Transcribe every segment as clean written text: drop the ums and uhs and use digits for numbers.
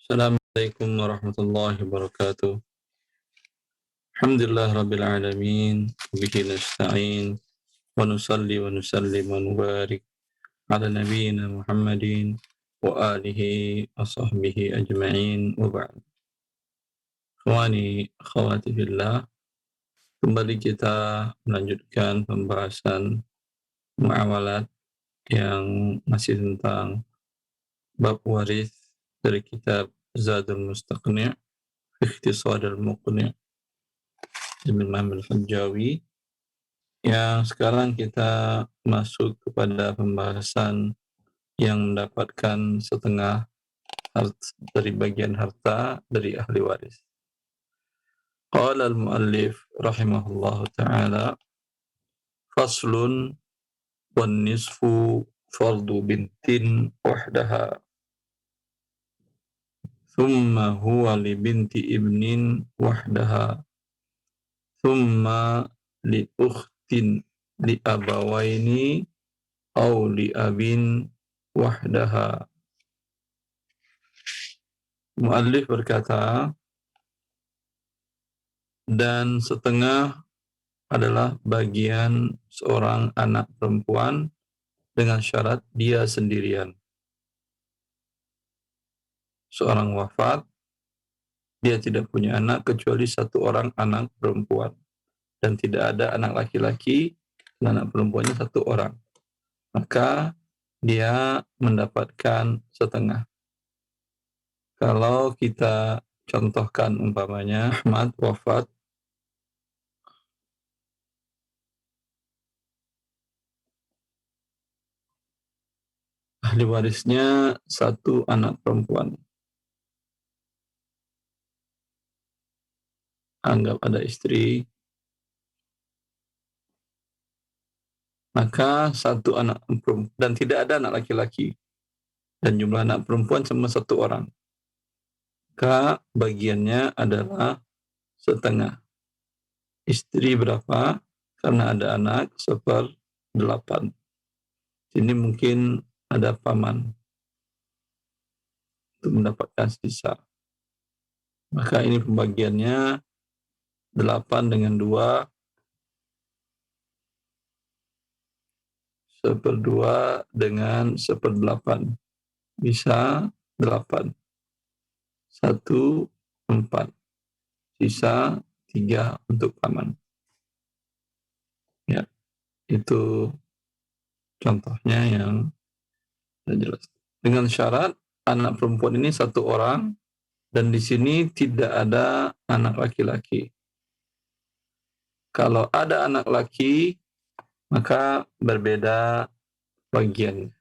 Assalamualaikum warahmatullahi wabarakatuh. Alhamdulillah rabbil alamin, bihi nasta'in, wa nusalli wa nusallim wa nubarik ala nabiyyina Muhammadin wa alihi wa sahbihi ajma'in wa ba'd. Ikhwani akhwati fillah, kembali kita melanjutkan pembahasan muamalat yang masih tentang bab waris dari kitab Zadul Mustaqni' Ikhtisar al-Muqni' Imam al-Hajjawi, yang sekarang kita masuk kepada pembahasan yang mendapatkan setengah dari bagian harta dari ahli waris. Qala al-muallif rahimahullahu ta'ala, faslun wan nisfu fardu bintin wahdaha, thumma huwa li binti ibnin wahdaha, thumma li ukhtin li abawaini aw li abin wahdaha. Muallif berkata, dan setengah adalah bagian seorang anak perempuan dengan syarat dia sendirian. Seorang wafat, dia tidak punya anak kecuali satu orang anak perempuan, dan tidak ada anak laki-laki, dan anak perempuannya satu orang. Maka dia mendapatkan setengah. Kalau kita contohkan umpamanya Ahmad wafat, ahli warisnya satu anak perempuan. Anggap ada istri, maka satu anak perempuan, dan tidak ada anak laki-laki, dan jumlah anak perempuan cuma satu orang, maka bagiannya adalah setengah. Istri berapa? Karena ada anak 1/8. Ini mungkin ada paman untuk mendapatkan sisa. Maka ini pembagiannya 8 dengan 2, 1/2 dengan 1/8. Bisa 8. 1, 4. Sisa 3 untuk paman. Ya, itu contohnya yang jelas. Dengan syarat anak perempuan ini satu orang, dan di sini tidak ada anak laki-laki. Kalau ada anak laki, maka berbeda bagian.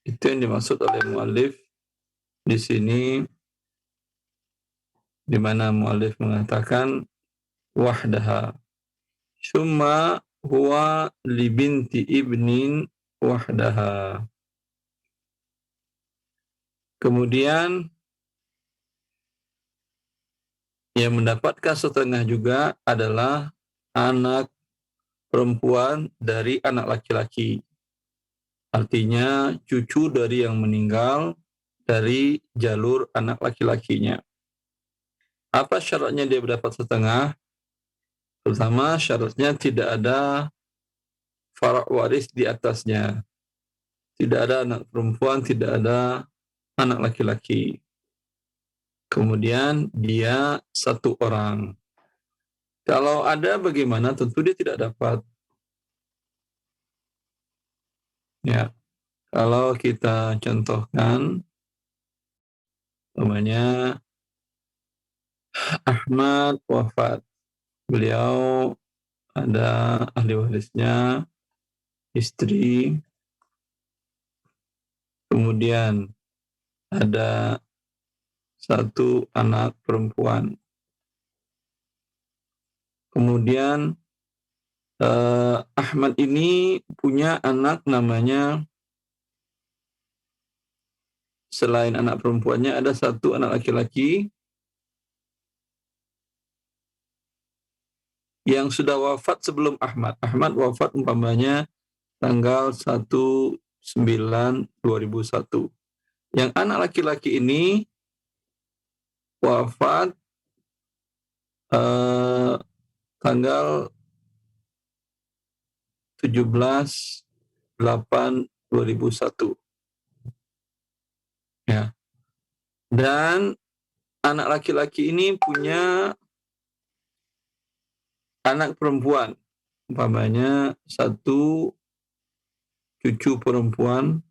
Itu yang dimaksud oleh muallif di sini, di mana muallif mengatakan wahdaha, summa huwa li binti ibnin wahdaha. Kemudian yang mendapatkan setengah juga adalah anak perempuan dari anak laki-laki. Artinya cucu dari yang meninggal dari jalur anak laki-lakinya. Apa syaratnya dia mendapat setengah? Pertama, syaratnya tidak ada fara' waris di atasnya. Tidak ada anak perempuan, tidak ada anak laki-laki. Kemudian dia satu orang. Kalau ada bagaimana? Tentu dia tidak dapat. Ya, kalau kita contohkan, namanya Ahmad wafat. Beliau ada ahli warisnya, istri, kemudian ada satu anak perempuan. Kemudian Ahmad ini punya anak namanya, selain anak perempuannya ada satu anak laki-laki yang sudah wafat sebelum Ahmad. Ahmad wafat umpamanya tanggal 1/9/2001. Yang anak laki-laki ini wafat tanggal 17/8/2001. Ya. Dan anak laki-laki ini punya anak perempuan, umpamanya satu cucu perempuan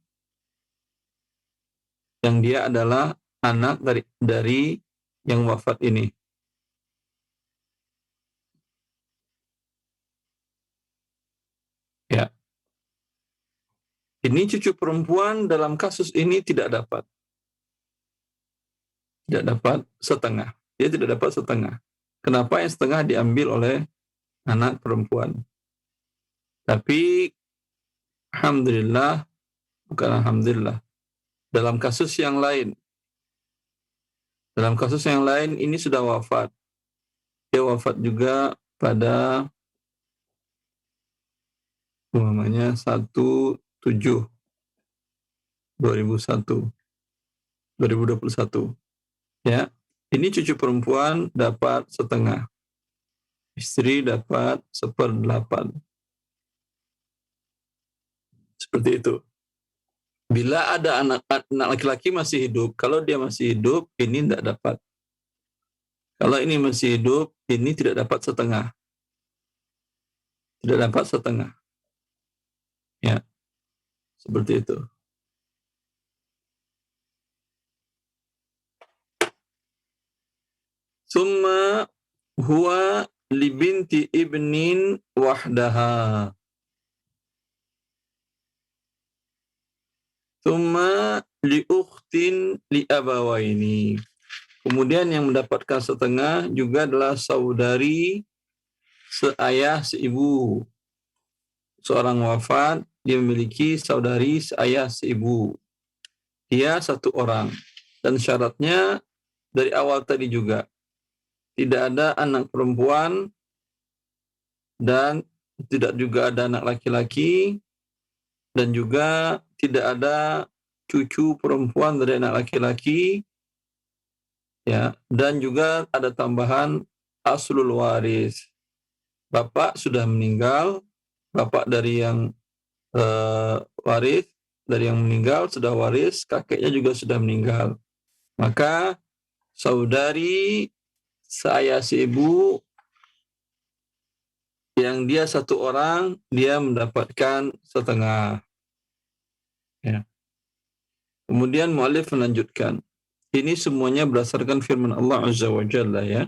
yang dia adalah anak dari yang wafat ini. Ya. Ini cucu perempuan dalam kasus ini tidak dapat setengah. Dia tidak dapat setengah. Kenapa yang setengah diambil oleh anak perempuan? Tapi alhamdulillah, bukan alhamdulillah, dalam kasus yang lain ini sudah wafat. Dia wafat juga pada umpamanya 1/7/2021. Ya. Ini cucu perempuan dapat setengah. Istri dapat 1/8. Seperti itu. Bila ada anak laki-laki masih hidup, kalau dia masih hidup, ini tidak dapat. Kalau ini masih hidup, ini tidak dapat setengah. Tidak dapat setengah. Ya, seperti itu. Summa huwa libinti ibnin wahdaha. Summa liukhtin liabawaini. Kemudian yang mendapatkan setengah juga adalah saudari seayah seibu. Seorang wafat, dia memiliki saudari seayah seibu. Dia satu orang. Dan syaratnya dari awal tadi juga, tidak ada anak perempuan dan tidak juga ada anak laki-laki dan juga tidak ada cucu perempuan dari anak laki-laki, ya, dan juga ada tambahan aslul waris. Bapak sudah meninggal, bapak dari yang waris, dari yang meninggal sudah waris, kakeknya juga sudah meninggal. Maka saudari seayah seibu yang dia satu orang, dia mendapatkan setengah. Ya. Kemudian mu'allif melanjutkan. Ini semuanya berdasarkan firman Allah Azza wa Jalla, ya.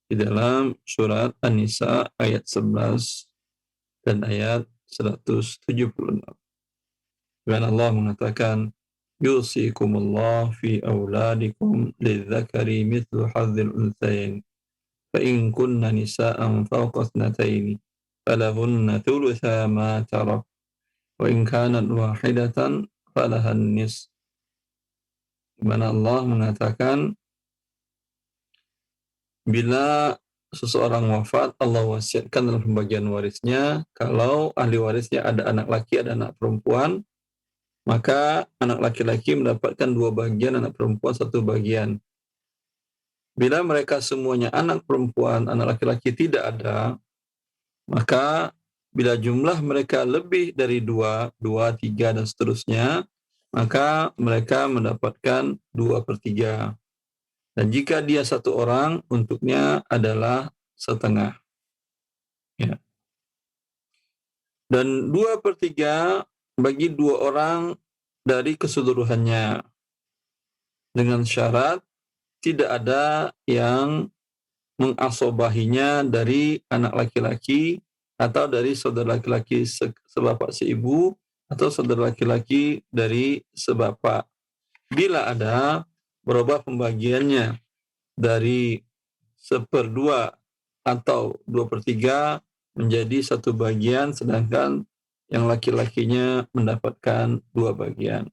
Di dalam surat An-Nisa ayat 11 dan ayat 176. Dan Allah mengatakan, yusikumullah fi auladikum lidzakari mithlu hadzil unthayain. Fa in kunna nisa'an fawqa ithnatayn falahunna thulutha ma tarak. Wa in kanat wahidatan falahan nisf. Di mana Allah mengatakan bila seseorang wafat, Allah wasiatkan dalam pembagian warisnya, kalau ahli warisnya ada anak laki, ada anak perempuan, maka anak laki-laki mendapatkan 2 bagian, anak perempuan 1 bagian. Bila mereka semuanya anak perempuan, anak laki-laki tidak ada, maka bila jumlah mereka lebih dari 2, 3 dan seterusnya, maka mereka mendapatkan 2/3. Dan jika dia satu orang, untuknya adalah setengah. Ya. Dan 2/3 bagi 2 orang dari keseluruhannya. Dengan syarat tidak ada yang mengasobahinya dari anak laki-laki atau dari saudara laki-laki sebapak seibu atau saudara laki-laki dari sebapak. Bila ada, berubah pembagiannya dari 1/2 atau 2/3 menjadi 1 bagian, sedangkan yang laki-lakinya mendapatkan 2 bagian.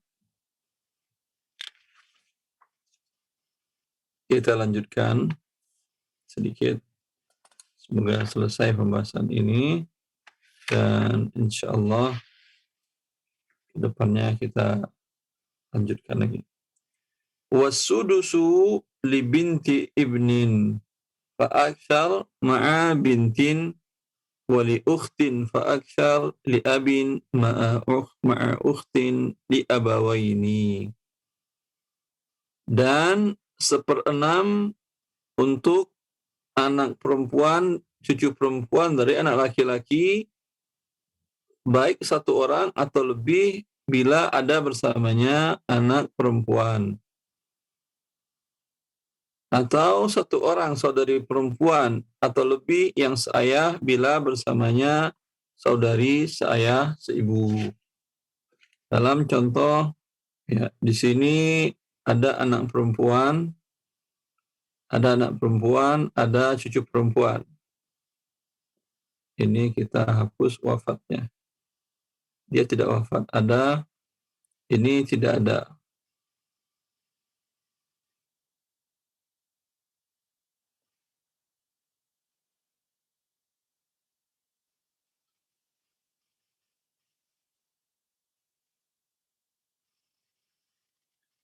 Kita lanjutkan sedikit. Semoga selesai pembahasan ini dan insyaallah ke depannya kita lanjutkan lagi. Wasudusu li binti ibnin fa aktsar ma'a bintin wali ukhtin fa aktsar li abin ma'a ukhtin li abawaini. Dan 1/6 untuk anak perempuan, cucu perempuan dari anak laki-laki, baik satu orang atau lebih bila ada bersamanya anak perempuan. Atau satu orang saudari perempuan atau lebih yang seayah bila bersamanya saudari seayah seibu. Dalam contoh, ya, di sini ada anak perempuan, ada cucu perempuan. Ini kita hapus wafatnya. Dia tidak wafat, ada, ini tidak ada.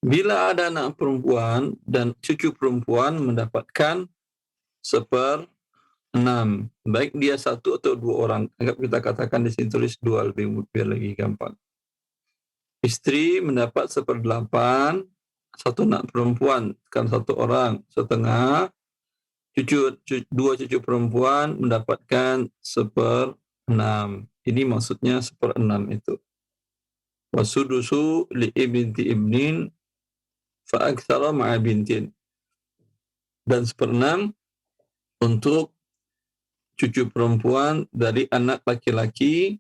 Bila ada anak perempuan dan cucu perempuan mendapatkan 1/6, baik dia satu atau dua orang. Anggap kita katakan di sini tulis dua lebih biar lagi gampang. Istri mendapat 1/8, satu anak perempuan kan satu orang, setengah. Dua cucu perempuan mendapatkan 1/6. Ini maksudnya 1/6 itu. Wasudusu li ibnti ibnin fa aktsara ma'a bintin. Dan 1/6 untuk cucu perempuan dari anak laki-laki,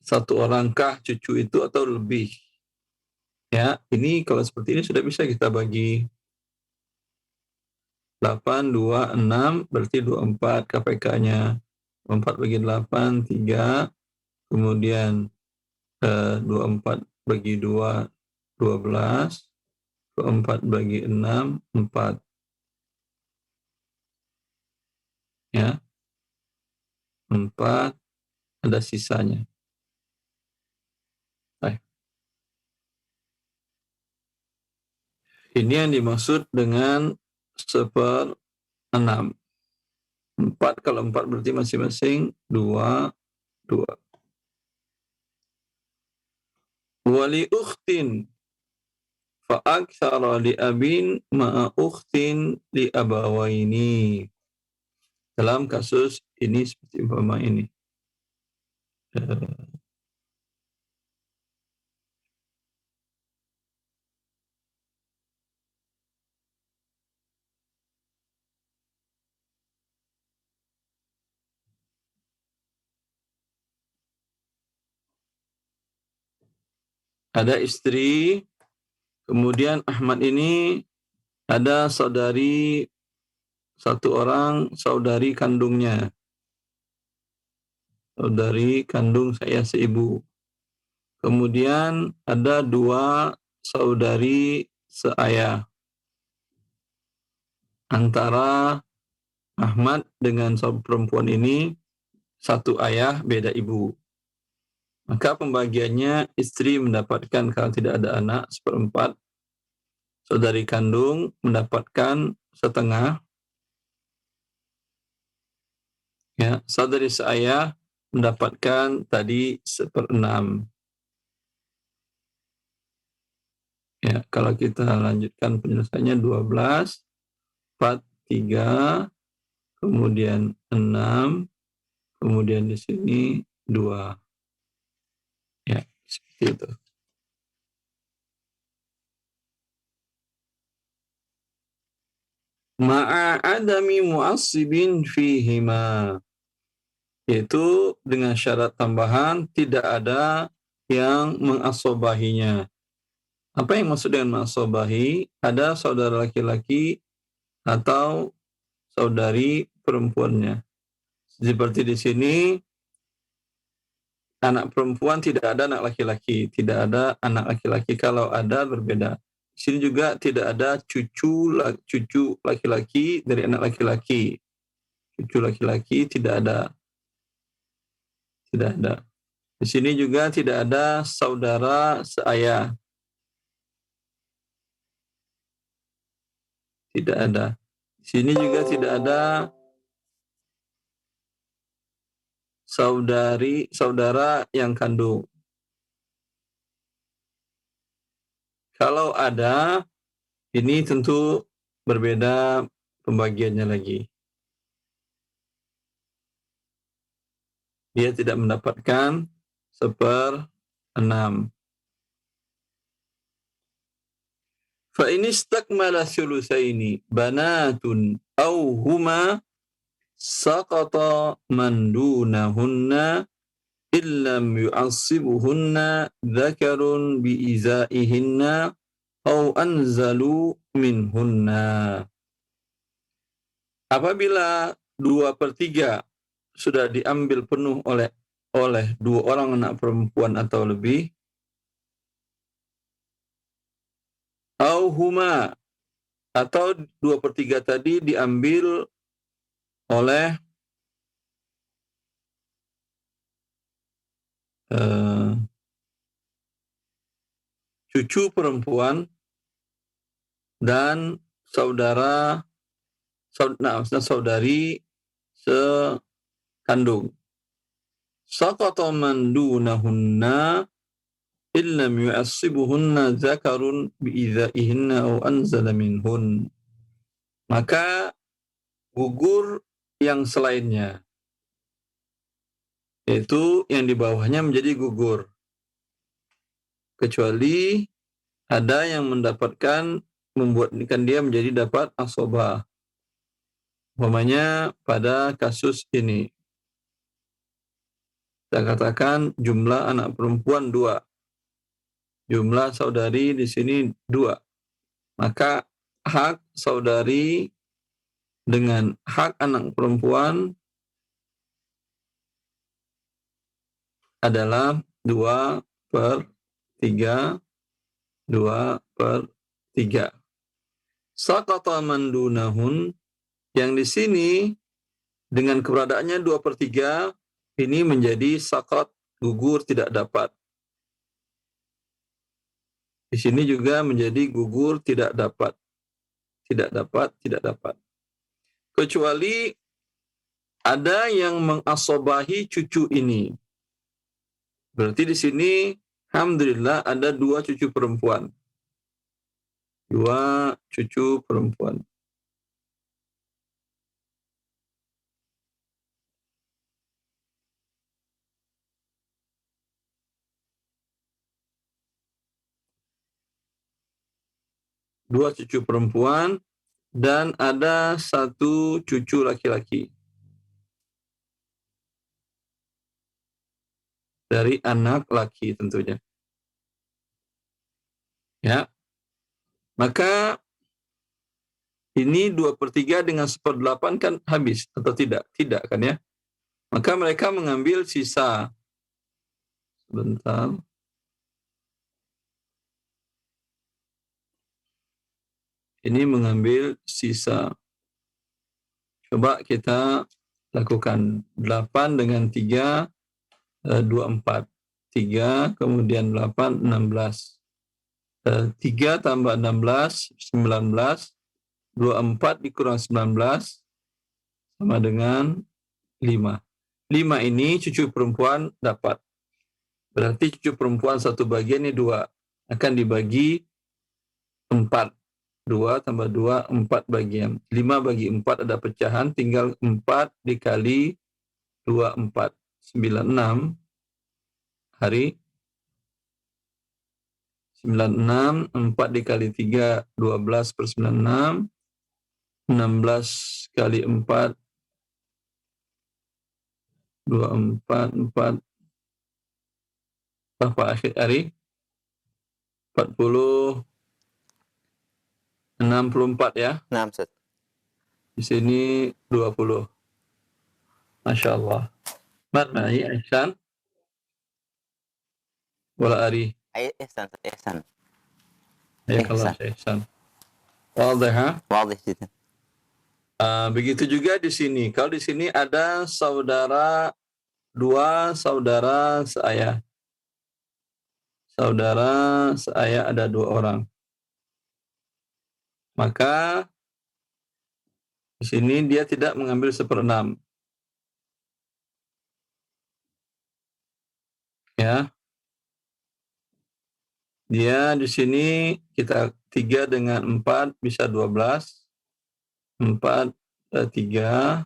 satu orangkah cucu itu atau lebih. Ya, ini kalau seperti ini sudah bisa kita bagi 8, 2, 6, berarti 24 KPK-nya. 4 bagi 8, 3, kemudian 24 bagi 2, 12, 24 bagi 6, 4. Ya, 4, ada sisanya. Baik. Ini yang dimaksud dengan 1/6. 4, kalau 4 berarti masing-masing 2, 2. Wali ukhtin fa aktsara li abin ma'a ukhtin li abawaini. Dalam kasus ini seperti umpama ini. Ada istri, kemudian Ahmad ini ada saudari, satu orang saudari kandungnya. Saudari kandung saya seibu. Kemudian ada 2 saudari seayah. Antara Ahmad dengan perempuan ini satu ayah beda ibu. Maka pembagiannya istri mendapatkan kalau tidak ada anak 1/4, saudari kandung mendapatkan 1/2, ya, saudari seayah mendapatkan tadi 1/6. Ya, kalau kita lanjutkan penyelesaiannya 12, 4, 3, kemudian 6, kemudian di sini 2. Ya, seperti itu. Ma'a adami mu'assibin fihima. Yaitu dengan syarat tambahan tidak ada yang mengasobahinya. Apa yang maksud dengan mengasobahi? Ada saudara laki-laki atau saudari perempuannya. Seperti di sini anak perempuan tidak ada anak laki-laki, tidak ada anak laki-laki. Kalau ada berbeda. Di sini juga tidak ada cucu laki-laki dari anak laki-laki. Cucu laki-laki tidak ada. Tidak ada. Di sini juga tidak ada saudara seayah. Tidak ada. Di sini juga tidak ada saudara yang kandung. Kalau ada, ini tentu berbeda pembagiannya lagi. Dia tidak mendapatkan 1/6. Fa in istakmala thulutsaini banatun aw huma saqata man dunahunna illam yu'assibuhunna dzakarun biizaihinna aw anzalu minhunna. Apabila 2/3 sudah diambil penuh oleh 2 orang anak perempuan atau lebih, au huma, atau 2/3 tadi diambil oleh cucu perempuan dan saudari sekandung. Saqata man dunahunna illam yu'assibuhunna dzakarun biizaihinna aw anzala minhun. Maka gugur yang selainnya, yaitu yang di bawahnya menjadi gugur, kecuali ada yang membuatkan dia menjadi dapat asobah. Umpamanya pada kasus ini, kita katakan jumlah anak perempuan 2, jumlah saudari di sini 2, maka hak saudari dengan hak anak perempuan adalah 2/3, 2/3. Saqata man dunahun, yang di sini dengan keberadaannya 2/3 ini menjadi sakat, gugur, tidak dapat. Di sini juga menjadi gugur, tidak dapat. Tidak dapat, tidak dapat. Kecuali ada yang mengasobahi cucu ini. Berarti di sini alhamdulillah ada 2 cucu perempuan. 2 cucu perempuan. Dua cucu perempuan dan ada 1 cucu laki-laki dari anak laki tentunya. Ya. Maka ini 2/3 dengan 1/8 kan habis atau tidak? Tidak kan ya? Maka mereka mengambil sisa. Sebentar. Ini mengambil sisa. Coba kita lakukan 8 dengan 3, 24. 3, kemudian 8, 16. 3 tambah 16, 19. 24 dikurang 19 sama dengan 5. 5 ini cucu perempuan dapat. Berarti cucu perempuan 1 bagian ini 2. Akan dibagi 4. 2 tambah 2, 4 bagian. 5 bagi 4 ada pecahan, tinggal 4 dikali 2, 4. 96 hari. 96, 4 dikali 3, 12/96. 16 kali 4, 24, 4. Berapa akhir hari? 40, 64 ya? 6, Ustaz. Di sini 20. Masya Allah. Mana ya Ihsan? Wala Ari. Ihsan. Ya kalau Ihsan. Wadah ha? Wadah jiddan. Begitu juga di sini. Kalau di sini ada saudara, 2 saudara seayah. Saudara seayah ada 2 orang. Maka Di sini dia tidak mengambil 1/6. Ya. Dia di sini kita 3 dengan 4 bisa 12. 4, 3,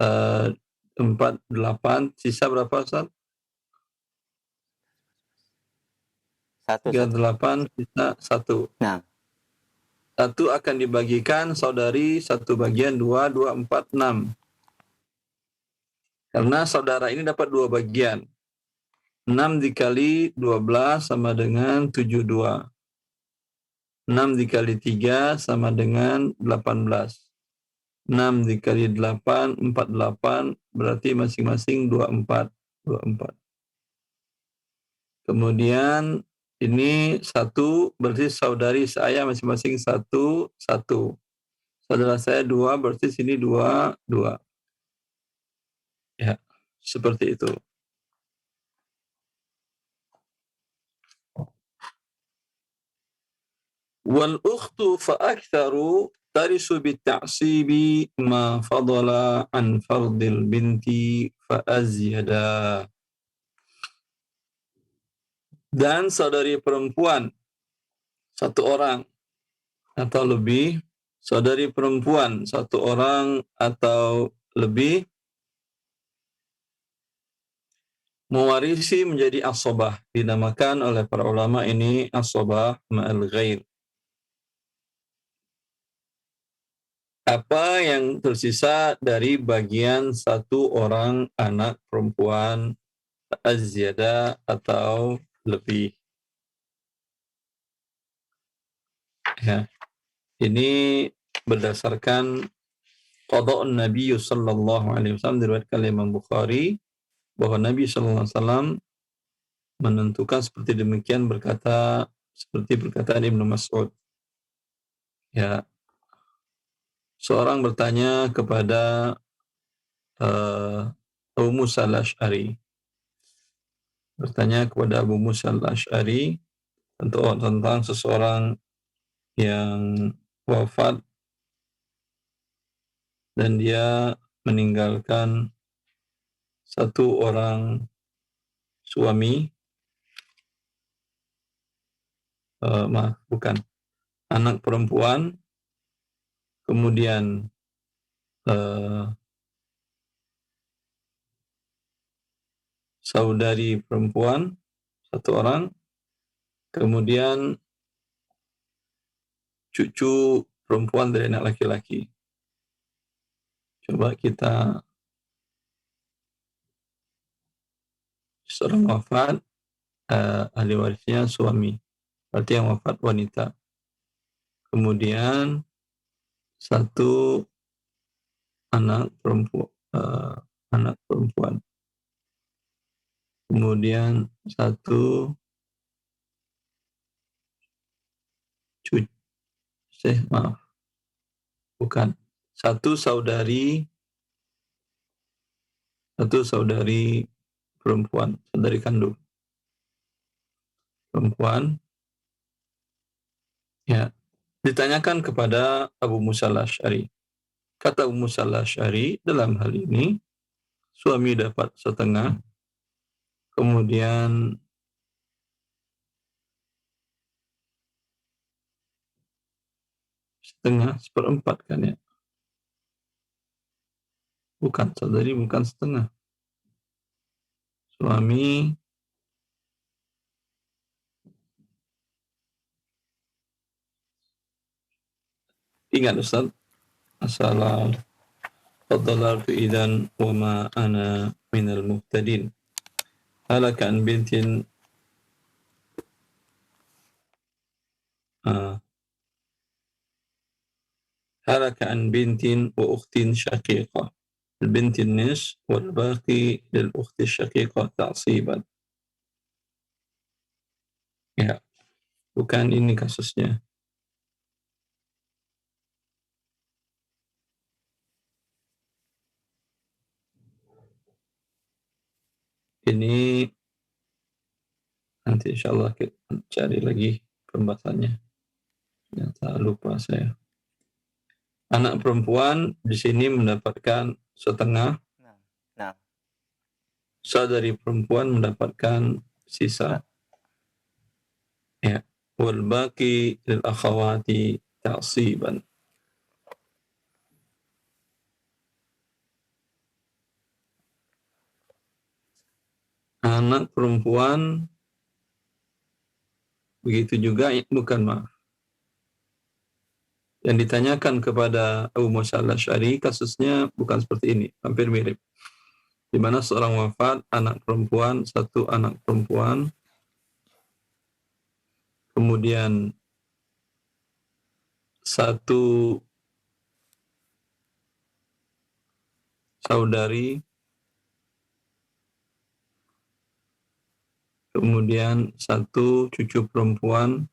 4, 8, sisa berapa Ustaz? 3, 8, sisa 1. Nah. 1 akan dibagikan saudari 1 bagian 2, 2, 4, 6. Karena saudara ini dapat 2 bagian. 6 dikali 12 sama dengan 72. 6 dikali 3 sama dengan 18. 6 dikali 8, 48, berarti masing-masing 24. 24. Kemudian ini 1, berarti saudari saya masing-masing 1, 1. Saudara saya 2, berarti sini 2, 2. Ya, seperti itu. Wal ukhtu fa aktharu tarisu bitta'sibi ma fadala an fardil binti fa azyada. Dan saudari perempuan 1 orang atau lebih, saudari perempuan 1 orang atau lebih mewarisi menjadi asabah. Dinamakan oleh para ulama ini asabah ma'al ghair. Apa yang tersisa dari bagian 1 orang anak perempuan azyada atau lebih. Ya. Ini berdasarkan qada'un Nabi sallallahu alaihi wasallam diriwayatkan oleh Imam Bukhari bahwa Nabi sallallahu alaihi wasallam menentukan seperti demikian seperti perkataan Ibnu Mas'ud. Ya. Seorang bertanya kepada Abu Musa al-Asy'ari. Bertanya kepada Abu Musa al-Asy'ari tentang seseorang yang wafat dan dia meninggalkan 1 orang suami, anak perempuan, kemudian saudari perempuan 1 orang, kemudian cucu perempuan dari anak laki-laki. Coba kita, seorang wafat, ahli warisnya suami, berarti yang wafat wanita. Kemudian 1 anak perempuan. Kemudian 1 saudari perempuan, saudari kandung perempuan. Ya, ditanyakan kepada Abu Musa al-Asy'ari. Kata Abu Musa al-Asy'ari, dalam hal ini suami dapat setengah, kemudian setengah, 1/4 kan ya? Bukan, saudari bukan setengah. Suami ingat Ustaz, masalah faddalartu idzan wa ma ana minal muhtadin. Halaka an bintin halaka an bintin wa ukhtin syaqiqah. البنت النصف والباقي للأخت الشقيقة تعصيبا. Ya, bukan ini kasusnya. Ini nanti insyaallah kita cari lagi pembahasannya. Ternyata lupa saya. Anak perempuan di sini mendapatkan setengah, Nah, saudari perempuan mendapatkan sisa. Ya. Wal baqi lil akhawati ta'siban. Anak perempuan begitu juga, bukan, maaf. Yang ditanyakan kepada Abu Musa al-Asy'ari kasusnya bukan seperti ini, hampir mirip. Di mana seorang wafat, anak perempuan, satu anak perempuan, kemudian satu saudari, kemudian satu cucu perempuan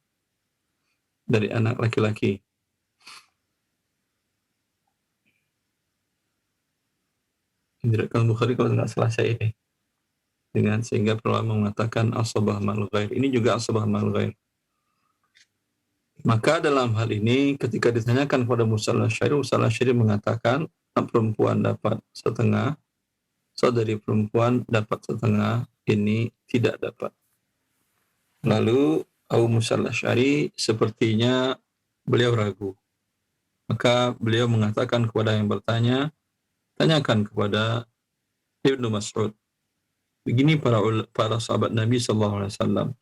dari anak laki-laki. Diriwayatkan Bukhari kalau tidak salah saya ini. Dengan sehingga ulama mengatakan asabah mal ghair. Ini juga asabah mal ghair. Maka dalam hal ini ketika ditanyakan kepada Musa al-Asy'ari mengatakan anak perempuan dapat setengah, saudari perempuan dapat setengah, ini tidak dapat. Lalu Abu Musa al-Asy'ari sepertinya beliau ragu. Maka beliau mengatakan kepada yang bertanya, tanyakan kepada Ibnu Mas'ud. Begini para sahabat Nabi SAW,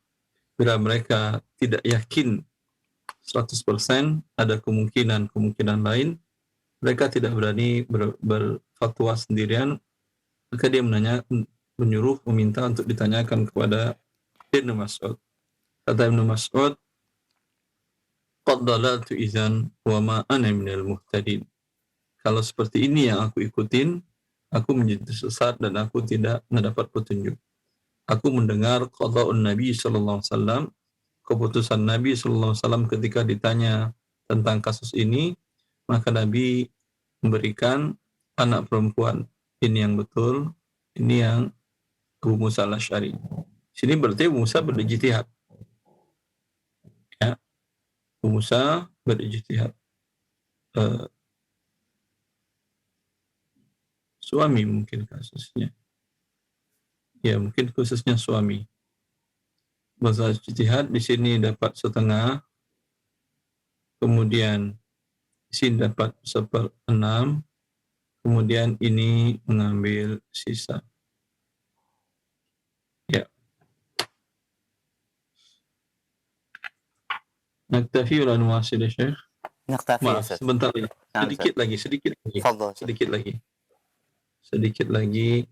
bila mereka tidak yakin 100% ada kemungkinan lain, mereka tidak berani berfatwa sendirian, maka dia meminta untuk ditanyakan kepada Ibnu Mas'ud. Kata Ibnu Mas'ud, qad dalaltu idzan wa ma ana minal muhtadin. Kalau seperti ini yang aku ikutin, aku menjadi sesat dan aku tidak mendapat petunjuk. Aku mendengar qada'un Nabi sallallahu alaihi wasallam, keputusan Nabi sallallahu alaihi wasallam ketika ditanya tentang kasus ini, maka Nabi memberikan anak perempuan. Ini yang betul, ini yang Abu Musa al-Asy'ari. Sini berarti Abu Musa berijtihad. Ya, Abu Musa berijtihad. Suami mungkin kasusnya. Ya, mungkin khususnya suami. Bahasa ijtihad di sini dapat setengah, kemudian di sini dapat 1/6, kemudian ini mengambil sisa. Ya. Naktafi wala nuwasil ya Syekh? naktafi ya Maaf, Ustaz. sebentar lagi. Naam, Sedikit lagi. Fadhal. Sedikit lagi.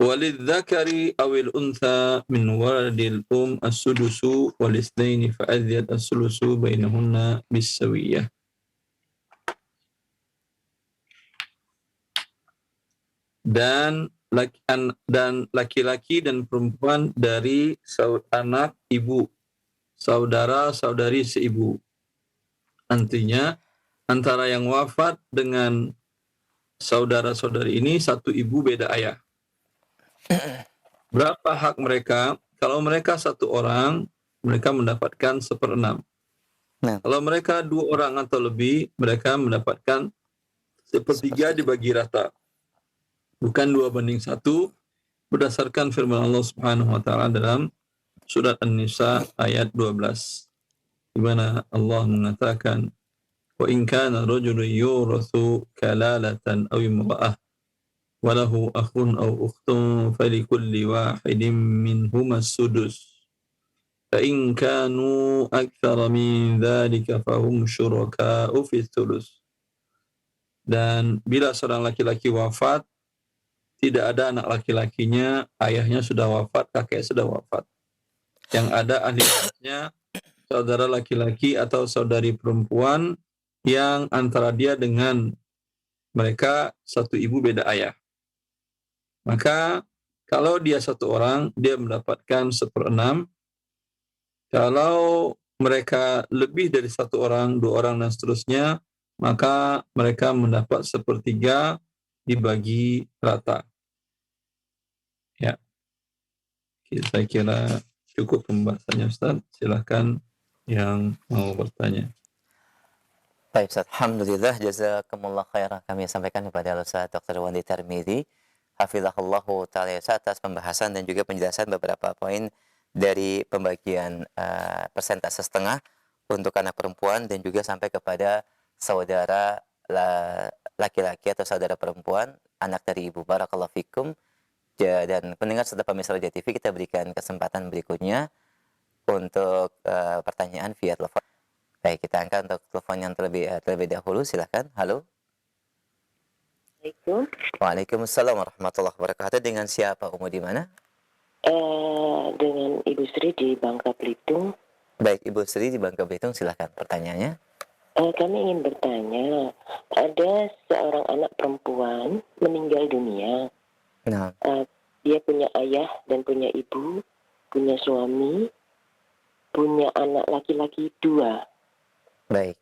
Walidzakari awil untha min waladil as-sudusu wal itsnaini fa azyad as-sulusu bainahunna bisawiyah. Dan laki-laki dan perempuan dari anak ibu, saudara-saudari seibu. Artinya antara yang wafat dengan saudara-saudari ini satu ibu beda ayah. Berapa hak mereka? Kalau mereka satu orang, mereka mendapatkan 1/6. Nah. Kalau mereka 2 orang atau lebih, mereka mendapatkan 1/3 dibagi rata. Bukan 2/1, berdasarkan firman Allah Subhanahu wa taala dalam surat An-Nisa ayat 12. Di mana Allah mengatakan, "Wa in kana rajulun yurathu kalalatan aw imra'ah wa lahu akhun aw ukhtun falikulli wahidin minhuma as-sudus. Fa in kanu aktsara min dzalika fahum syuraka'u fi thuluts." Dan bila seorang laki-laki wafat, tidak ada anak laki-lakinya, ayahnya sudah wafat, kakek sudah wafat. Yang ada ahli warisnya saudara laki-laki atau saudari perempuan yang antara dia dengan mereka satu ibu beda ayah. Maka kalau dia satu orang, dia mendapatkan 1/6. Kalau mereka lebih dari satu orang, 2 orang dan seterusnya, maka mereka mendapat 1/3 dibagi rata. Ya, saya kira cukup pembahasannya Ustaz. Silakan yang mau bertanya. Baik Ustaz, alhamdulillah jazakumullah khairah kami sampaikan kepada Ustaz Dr. Wandi Tarmizi hafizahullahu taala atas pembahasan dan juga penjelasan beberapa poin dari pembagian persentase setengah untuk anak perempuan dan juga sampai kepada saudara laki-laki atau saudara perempuan anak dari ibu. Barakallahu fikum. Dan pendengar serta pemirsa Roja TV, kita berikan kesempatan berikutnya untuk pertanyaan via telepon. Baik, kita angkat untuk telepon yang terlebih dahulu. Silakan. Halo. Assalamualaikum. Waalaikumsalam warahmatullahi wabarakatuh. Dengan siapa? Umur di mana? Dengan Ibu Sri di Bangka Belitung. Baik, Ibu Sri di Bangka Belitung. Silakan pertanyaannya. Kami ingin bertanya, ada seorang anak perempuan meninggal dunia. Nah, Dia punya ayah dan punya ibu, punya suami, punya anak laki-laki 2. baik.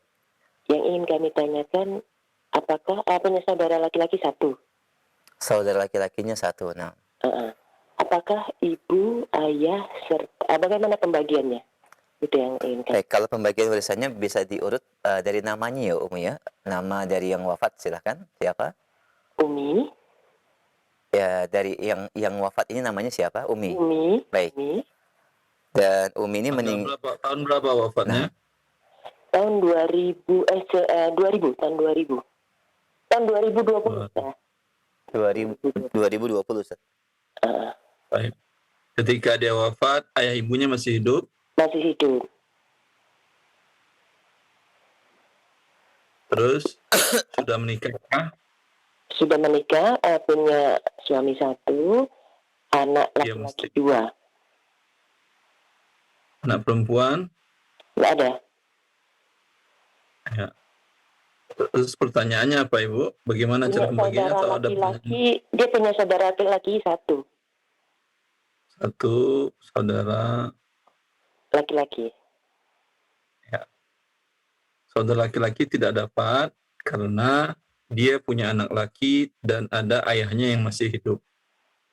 Yang ingin kami tanyakan, apakah punya saudara laki-laki 1? Saudara laki-lakinya 1. Nah, Apakah ibu, ayah, serta bagaimana pembagiannya? Itu yang ingin kami. baik. Kalau pembagian warisannya bisa diurut dari namanya ya, Umi ya. Nama dari yang wafat silakan. Siapa? Umi. Ya, dari yang wafat ini namanya siapa? Umi. Umi. Baik. Umi. Dan Umi ini meninggal Tahun berapa wafatnya? Tahun 2000. Tahun 2000. Tahun 2020. Ya. 2020 Ustaz. Baik. Ketika dia wafat, ayah ibunya masih hidup. Masih hidup. Terus sudah menikah. Sudah menikah, punya suami 1, anak Dia laki-laki mesti 2. anak perempuan. Nggak ada. Ya. Terus pertanyaannya apa Ibu? Bagaimana cara pembagiannya? Atau ada Dia punya saudara laki-laki 1. satu saudara Laki-laki. ya. Saudara laki-laki tidak dapat karena dia punya anak laki dan ada ayahnya yang masih hidup.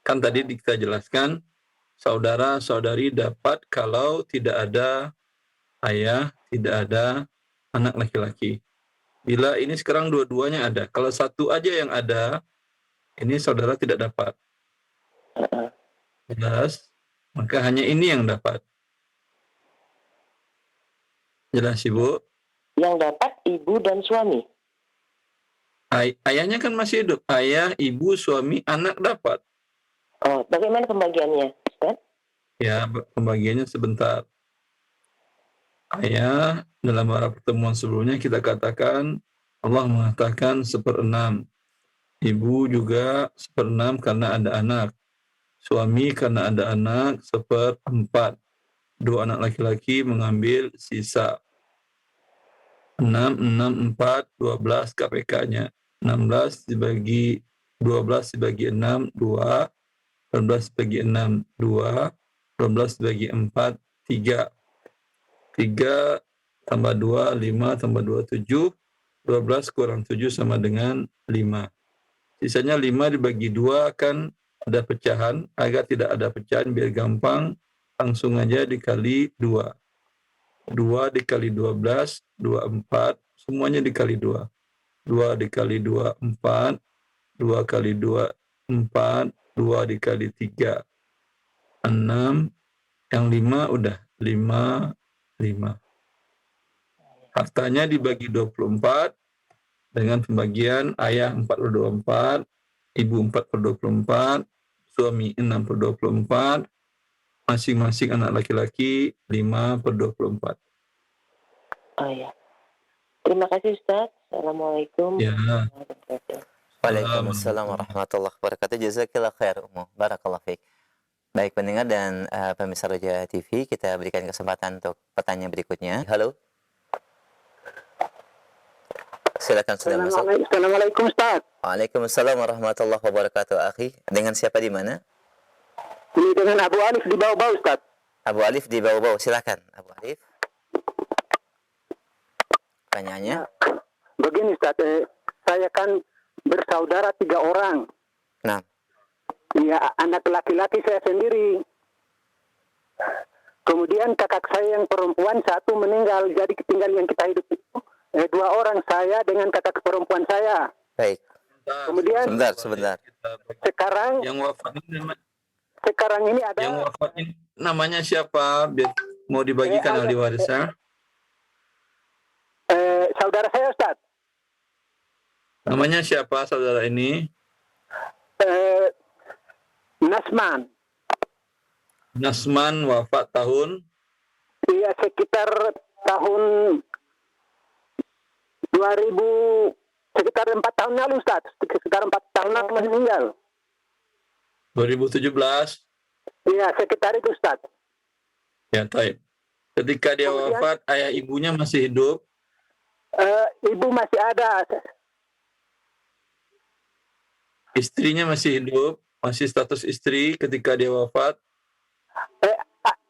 Kan tadi kita jelaskan saudara-saudari dapat kalau tidak ada ayah, tidak ada anak laki-laki. Bila ini sekarang dua-duanya ada, kalau satu aja yang ada, ini saudara tidak dapat. Jelas? Maka hanya ini yang dapat. Jelas Ibu? Yang dapat ibu dan suami. Ayahnya kan masih hidup. Ayah, ibu, suami, anak dapat. Oh, bagaimana pembagiannya, Ustaz? Ya, pembagiannya sebentar. Ayah, dalam beberapa pertemuan sebelumnya kita katakan, Allah mengatakan 1/6. Ibu juga 1/6 karena ada anak. Suami karena ada anak 1/4. 2 anak laki-laki mengambil sisa. 6, 6, 4, 12 KPK-nya. 16 dibagi 12 dibagi 6, 2. 12 dibagi 6, 2. 12 dibagi 4, 3. 3 tambah 2, 5 tambah 2, 7. 12 kurang 7 sama dengan 5. Sisanya 5 dibagi 2 kan ada pecahan. Agar tidak ada pecahan biar gampang, langsung aja dikali 2. 2 dikali 12, 24, semuanya dikali 2. 2 dikali 2, 4. 2 kali 2, 4. 2 dikali 3, 6. Yang 5 udah 5, 5. Hartanya dibagi 24 dengan pembagian ayah 4/24, ibu 4/24, suami 6/24, masing-masing anak laki-laki 5/24. Oh ya. Terima kasih Ustaz. Assalamualaikum. Ya. Waalaikumsalam warahmatullahi wabarakatuh. Jazakillah khair Ummu. Barakallahu fiik. Baik pendengar dan pemirsa Roja TV, kita berikan kesempatan untuk pertanyaan berikutnya. Halo. Silakan sudah masuk. Assalamualaikum Ustaz. Waalaikumsalam warahmatullahi wabarakatuh. Akhi, dengan siapa di mana? Ini dengan Abu Alif di bawah Ustaz. Abu Alif di bawah. Silakan Abu Alif. Pertanyaannya? Begini Ustaz, saya kan bersaudara 3 orang. Nah. Ya, anak laki-laki saya sendiri. Kemudian kakak saya yang perempuan 1 meninggal, jadi tinggal yang kita hidup itu 2 orang, saya dengan kakak perempuan saya. Baik. Kemudian Sebentar. sekarang Sekarang ini ada yang wafat ini namanya siapa? Biar mau dibagikan ahli warisnya. saudara saya, Ustaz. Namanya siapa saudara ini? Nasman. Nasman wafat tahun? Iya, sekitar tahun 2000, sekitar 4 tahun lalu, Ustaz. Sekitar 4 tahun lalu meninggal. 2017? Iya, sekitar itu, Ustaz. Ya, taib. Ketika dia wafat, ayah ibunya masih hidup? Ibu masih ada. Istrinya masih hidup? Masih status istri ketika dia wafat?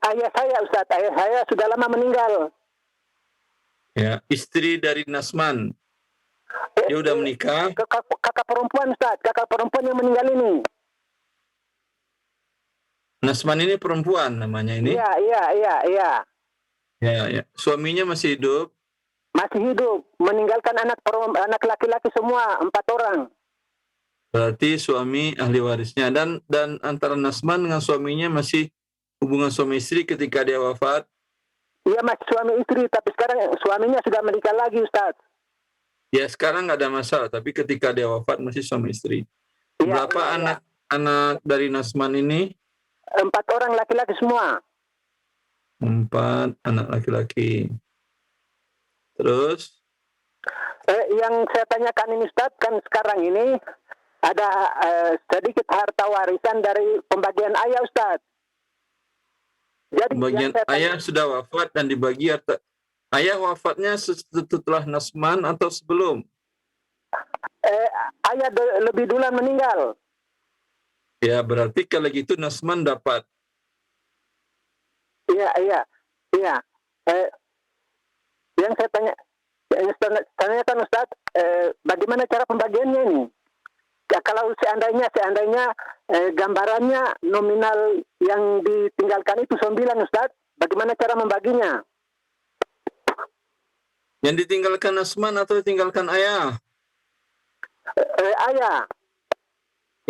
Ayah saya, Ustaz. Ayah saya sudah lama meninggal. Ya, istri dari Nasman. Dia udah menikah? Kakak perempuan, Ustaz. Kakak perempuan yang meninggal ini. Nasman ini perempuan namanya ini? Iya. Ya. Suaminya masih hidup? Masih hidup. Meninggalkan anak laki-laki semua, 4 orang. Berarti suami ahli warisnya. Dan antara Nasman dengan suaminya masih hubungan suami istri ketika dia wafat? Iya, masih suami istri. Tapi sekarang suaminya sudah menikah lagi, Ustaz. Ya, sekarang nggak ada masalah. Tapi ketika dia wafat masih suami istri. Berapa anak dari Nasman ini? 4 orang laki-laki semua. 4 anak laki-laki. Terus? Yang saya tanyakan ini, Ustaz, kan sekarang ini ada sedikit harta warisan dari pembagian ayah, Ustaz. Jadi Pembagian ayah sudah wafat dan dibagi harta. Ayah wafatnya setelah Nasman atau sebelum? Ayah lebih duluan meninggal. Ya, berarti kalau gitu Nasman dapat. Iya. Yang saya tanyakan, Ustaz, bagaimana cara pembagiannya ini? Ya, kalau seandainya gambarannya nominal yang ditinggalkan itu 9, Ustaz, bagaimana cara membaginya? Yang ditinggalkan Nasman atau ditinggalkan ayah? Ayah.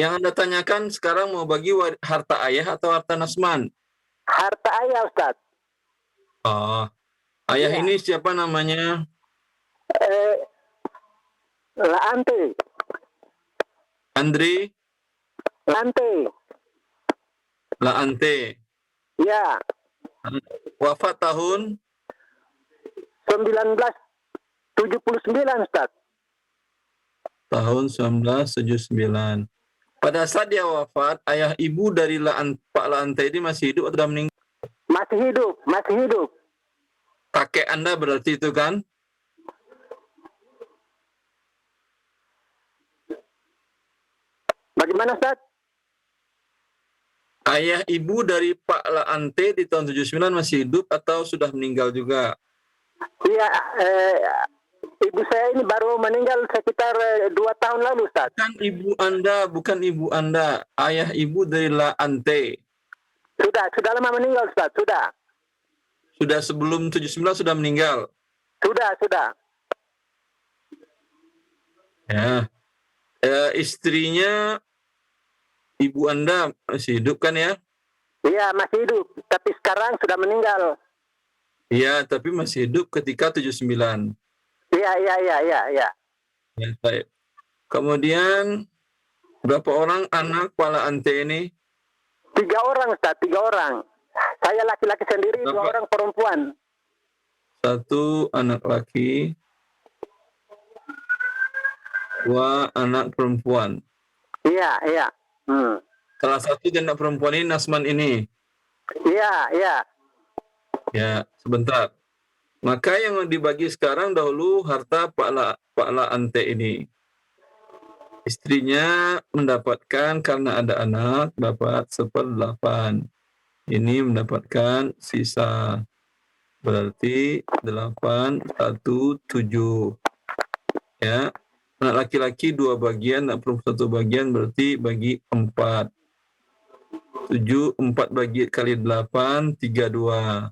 Yang Anda tanyakan sekarang mau bagi harta ayah atau harta Nasman? Harta ayah, Ustaz. Oh, ayah ini siapa namanya? Laante. Andri? Laante. Ya. Wafat tahun? 1979, Ustaz. Tahun 1979. Pada saat dia wafat, ayah ibu dari Pak Laante ini masih hidup atau sudah meninggal? Masih hidup. Kakek Anda berarti itu kan? Bagaimana, Ustaz? Ayah ibu dari Pak Laante di tahun 79 masih hidup atau sudah meninggal juga? Iya, ibu saya ini baru meninggal sekitar 2 tahun lalu, Ustaz. Bukan ibu Anda. Ayah ibu dari Laante. Sudah lama meninggal, Ustaz. Sudah sebelum 79 sudah meninggal? Sudah. Ya. Istrinya ibu Anda masih hidup kan ya? Iya, masih hidup. Tapi sekarang sudah meninggal. Iya, tapi masih hidup ketika 79. Iya. Ya, baik. Kemudian berapa orang anak Pak Laante ini? 3 orang, Ustaz. 3 orang. Saya laki-laki sendiri, 2 orang perempuan. 1 anak laki, 2 anak perempuan. Iya. Salah satu anak perempuan ini Nasman ini. Iya. Ya, sebentar. Maka yang dibagi sekarang dahulu harta Pak Laante ini. Istrinya mendapatkan karena ada anak dapat 1/8. Ini mendapatkan sisa. Berarti 8, 1, 7. Ya. Anak laki-laki 2 bagian, anak perempuan 1 bagian, berarti bagi 4. 7, 4 bagi kali 8, 32.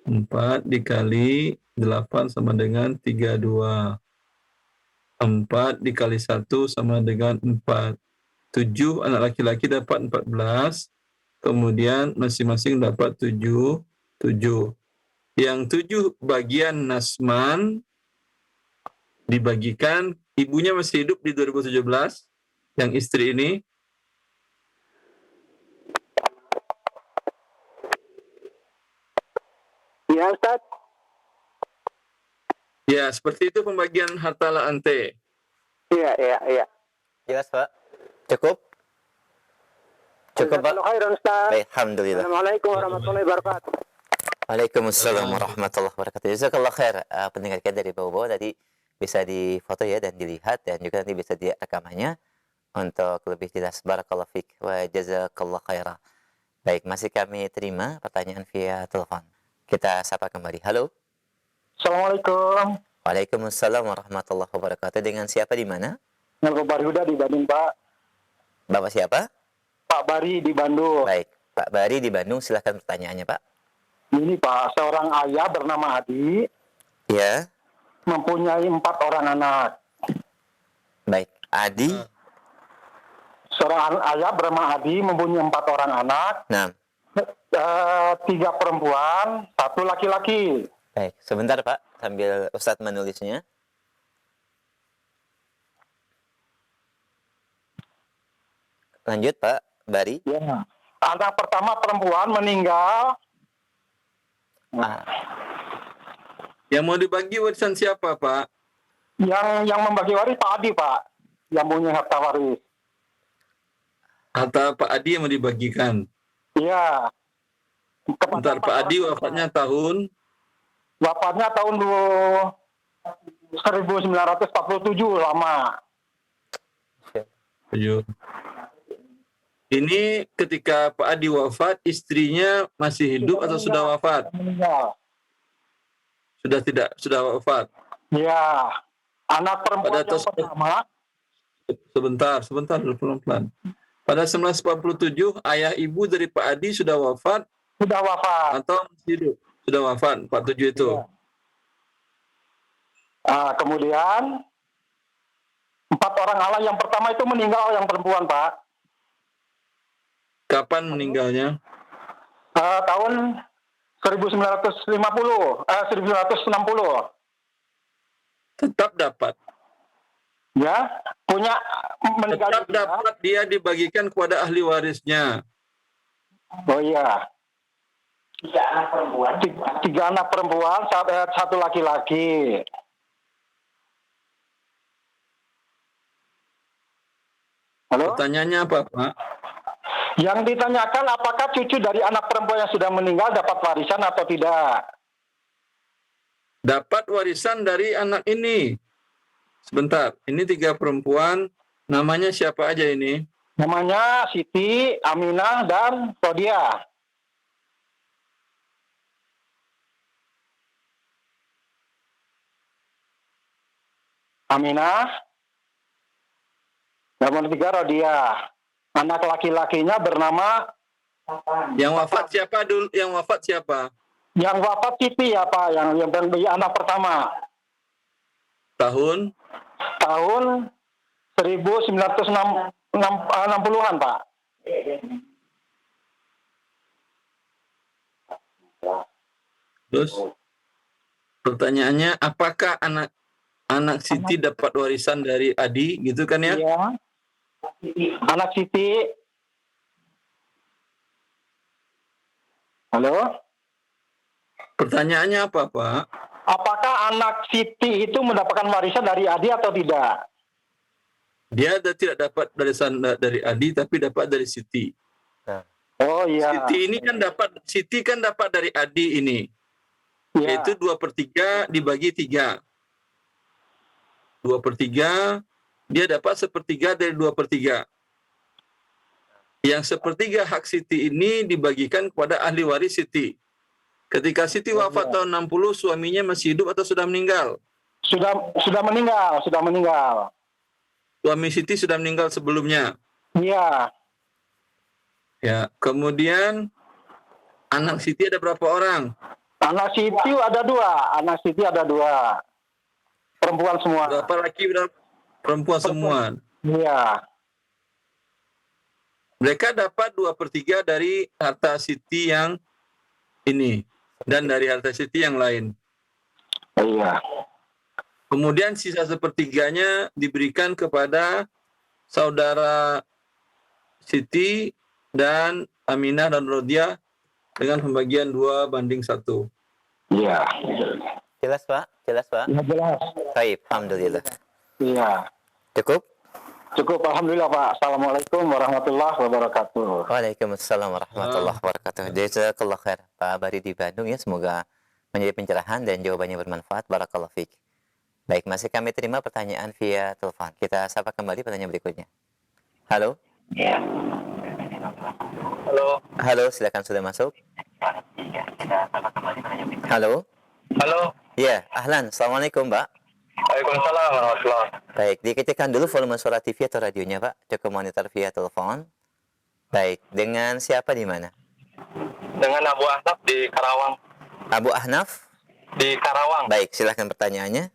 4 dikali 8 sama dengan 32. 4 dikali 1 sama dengan 4. 7 anak laki-laki dapat 14. Kemudian masing-masing dapat 7. Yang 7 bagian Nasman dibagikan, ibunya masih hidup di 2017, yang istri ini. Ya Ustaz. Ya, seperti itu pembagian harta la ante. Iya. Jelas, Pak? Cukup? Cukup, Pak? Jazakallahu khairan, Ustaz. Baik, alhamdulillah. Assalamualaikum warahmatullahi wabarakatuh. Waalaikumsalam warahmatullahi wabarakatuh. Jazakallah khair. Pendengar kita dari bawah-bawah tadi bisa difoto ya dan dilihat, dan juga nanti bisa direkamannya untuk lebih jelas. Barakallahu fiik wa jazakallah khairah. Baik, masih kami terima pertanyaan via telepon. Kita sapa kembali. Halo. Assalamualaikum. Waalaikumsalam warahmatullahi wabarakatuh. Dengan siapa di mana? Dengan Pak Bari Huda di Bandung, Pak. Bapak siapa? Pak Bari di Bandung. Baik, Pak Bari di Bandung. Silahkan pertanyaannya, Pak. Ini Pak, seorang ayah bernama Adi Ya. mempunyai 4 orang anak. Baik, Adi. Seorang ayah bernama Adi mempunyai 4 orang anak. Nah, 3 perempuan, 1 laki-laki. baik. Sebentar, Pak, sambil Ustadz menulisnya. Lanjut, Pak Bari. Ya. Anak pertama perempuan meninggal. Yang mau dibagi warisan siapa, Pak? Yang membagi waris Pak Adi, Pak. Yang punya harta waris. Harta Pak Adi yang mau dibagikan. Iya. Bentar, Pak Adi wafatnya tahun? Wafatnya tahun 1947, lama. 7. Ini ketika Pak Adi wafat, istrinya masih hidup atau sudah wafat? Meninggal. Sudah wafat. Ya. Anak perempuan yang pertama. Sebentar dulu pelan-pelan. Pada 1947, ayah ibu dari Pak Adi sudah wafat Sudah wafat. atau masih hidup? Sudah wafat, 47 itu. Ya. Kemudian 4 orang anak yang pertama itu meninggal, yang perempuan, Pak. Kapan meninggalnya? Tahun 1960. Tetap dapat. Ya, punya meninggal Tetap dapat, dia dibagikan kepada ahli warisnya. Oh iya. 3 anak perempuan. 3 anak perempuan, 1 laki-laki. Halo? Pertanyaannya apa, Pak? Yang ditanyakan apakah cucu dari anak perempuan yang sudah meninggal dapat warisan atau tidak? Dapat warisan dari anak ini. Sebentar, ini 3 perempuan, namanya siapa aja ini? Namanya Siti, Aminah, dan Rodia. Aminah, nomor 3 Rodia. Anak laki-lakinya bernama Yang wafat siapa dulu? Yang wafat siapa? yang wafat Siti ya Pak, yang anak pertama. Tahun? Tahun 1960-an Pak. Terus pertanyaannya, apakah anak Siti dapat warisan dari Adi, gitu kan ya? Iya. Anak Siti. Halo? Pertanyaannya apa, Pak? Apakah anak Siti itu mendapatkan warisan dari Adi atau tidak? Dia tidak dapat warisan dari Adi, tapi dapat dari Siti. Oh iya. Siti kan dapat dari Adi ini. Ya. Yaitu 2/3 dibagi 3. 2/3, dia dapat 1/3 dari 2/3. Yang 1/3 hak Siti ini dibagikan kepada ahli waris Siti. Ketika Siti wafat tahun 60, suaminya masih hidup atau sudah meninggal? Sudah meninggal. Suami Siti sudah meninggal sebelumnya. Iya. Ya, kemudian anak Siti ada berapa orang? Anak Siti ada dua. Perempuan semua. Berapa laki berapa perempuan semua? Iya. Mereka dapat 2/3 dari harta Siti yang ini dan dari harta Siti yang lain. Iya. Kemudian sisa sepertiganya diberikan kepada saudara Siti dan Aminah dan Rodiah dengan pembagian 2/1. Iya. Jelas Pak? Jelas Pak? Ya, jelas. Baik, alhamdulillah. Iya. Cukup? Cukup, alhamdulillah Pak. Assalamualaikum warahmatullahi wabarakatuh. Waalaikumsalam warahmatullahi wabarakatuh. Jazakallah khair Pak Bari di Bandung ya. Semoga menjadi pencerahan dan jawabannya bermanfaat. Barakallahu fiik. Baik, masih kami terima pertanyaan via telepon. Kita sapa kembali pertanyaan berikutnya. Halo? Halo, silakan sudah masuk. Halo? Ya, ahlan. Assalamualaikum, Pak. Waalaikumsalam warahmatullahi. Baik, dikecilkan dulu volume suara TV atau radionya, Pak. Cukup monitor via telepon. Baik, dengan siapa di mana? Dengan Abu Ahnaf di Karawang. Abu Ahnaf? Di Karawang. Baik, silakan pertanyaannya.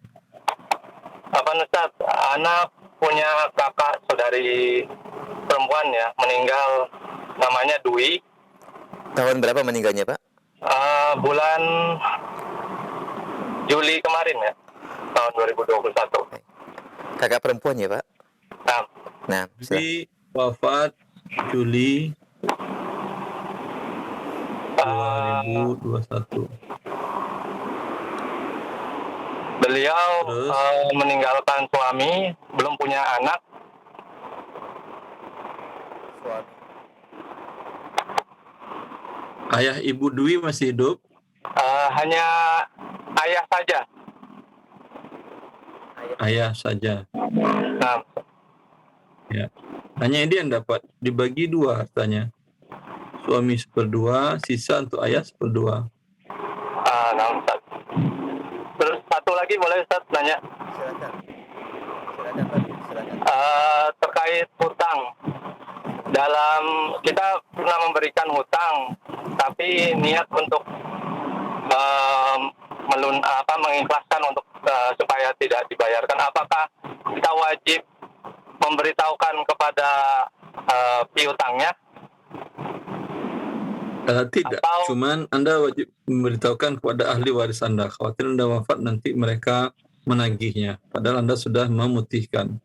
Apa Ustaz, anak punya kakak saudari perempuan ya, meninggal, namanya Dwi. Tahun berapa meninggalnya, Pak? Bulan Juli kemarin ya, tahun 2021. Kakak perempuan ya, Pak? Nah, Nah, silakan. Jadi wafat Juli 2021. beliau Terus? meninggalkan suami, belum punya anak. Ayah Ibu Dwi masih hidup? Hanya ayah saja. Ayah saja. Nah, Ya. Hanya dia yang dapat dibagi 2 hartanya. Suami 1/2, sisa untuk ayah 1/2. nah Ustaz. Terus satu lagi boleh Ustaz nanya? Silakan. Silakan, Pak. Silakan. Terkait hutang. Dalam kita pernah memberikan hutang, tapi niat untuk mengikhlaskan untuk supaya tidak dibayarkan. Apakah kita wajib memberitahukan kepada piutangnya? Tidak, Atau- cuman Anda wajib memberitahukan kepada ahli waris Anda. Khawatir Anda wafat nanti mereka menagihnya. Padahal Anda sudah memutihkan.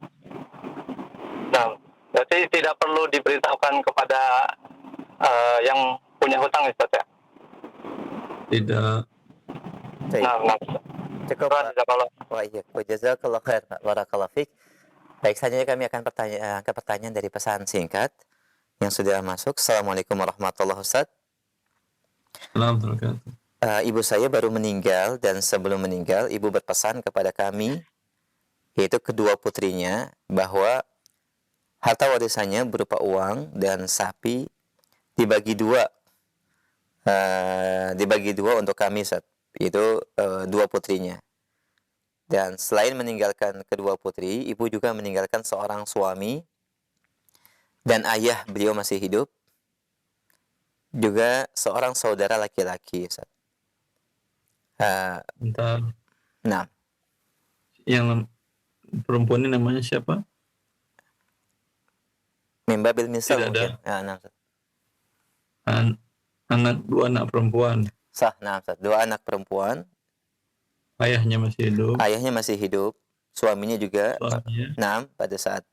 Nah, berarti tidak perlu diberitahukan kepada yang punya hutang, Ustaz ya? Tidak. Baik. Nah, Cukup, Pak. kalau Wah, iya. Jazakallah khair, Pak. Barakallahu fiik. Baik, selanjutnya kami akan angkat pertanyaan dari pesan singkat yang sudah masuk. Assalamualaikum warahmatullahi wabarakatuh. Alhamdulillah. Ibu saya baru meninggal dan sebelum meninggal ibu berpesan kepada kami, yaitu kedua putrinya, bahwa harta warisannya berupa uang dan sapi dibagi dua untuk kami, Ustaz. Itu 2 putrinya. Dan selain meninggalkan kedua putri, ibu juga meninggalkan seorang suami dan ayah beliau masih hidup, juga seorang saudara laki-laki, Ustaz. Bentar. Nah, Yang perempuan ini namanya siapa? Mimba bil misal Tidak mungkin. ada. Nah, Ustaz. Dua anak perempuan. Sah, nah, Ustaz. 2 anak perempuan, Ayahnya masih hidup. ayahnya masih hidup, suaminya juga. Suaminya. Nah, pada saat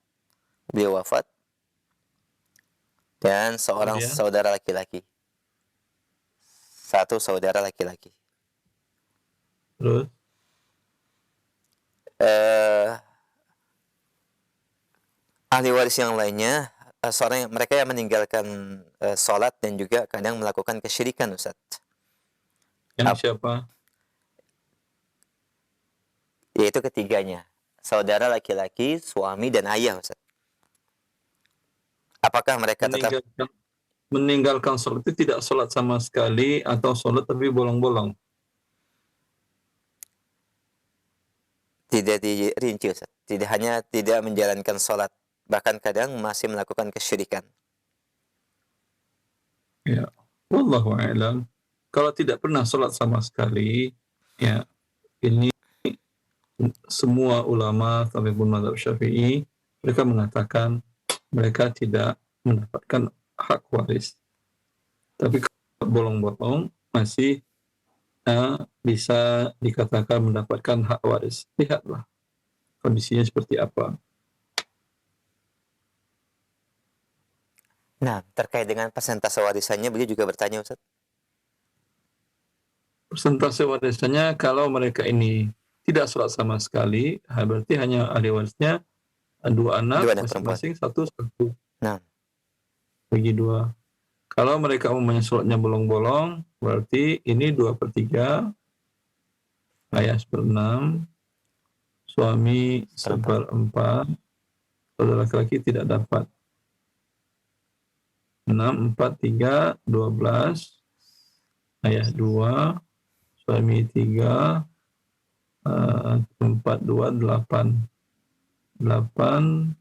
beliau wafat, dan seorang Kemudian? saudara laki-laki. 1 saudara laki-laki. Terus Ahli waris yang lainnya, mereka yang meninggalkan sholat dan juga kadang melakukan kesyirikan, Ustaz. yang siapa? Yaitu ketiganya, saudara laki-laki, suami dan ayah, Ustaz. Apakah mereka tetap Meninggalkan sholat itu tidak sholat sama sekali atau sholat tapi bolong-bolong? tidak dirinci, Ustaz? Tidak menjalankan sholat, bahkan kadang masih melakukan kesyirikan. Ya. Wallahu a'lam. Kalau tidak pernah sholat sama sekali, ya ini semua ulama sampai pun mazhab Syafi'i mereka mengatakan mereka tidak mendapatkan hak waris. Tapi kalau bolong-bolong masih bisa dikatakan mendapatkan hak waris. Lihatlah kondisinya seperti apa. Nah, terkait dengan persentase warisannya, beliau juga bertanya, Ustaz. Persentase warisannya kalau mereka ini tidak sholat sama sekali, berarti hanya ahli warisnya dua anak masing-masing satu. Nah, bagi 2. Kalau mereka umumnya sholatnya bolong-bolong, berarti ini 2/3, ayah 1/6, suami 1/4, saudara laki-laki tidak dapat. 6, 4, 3, 12, ayah 2, suami 3, 4, 2, 8. 8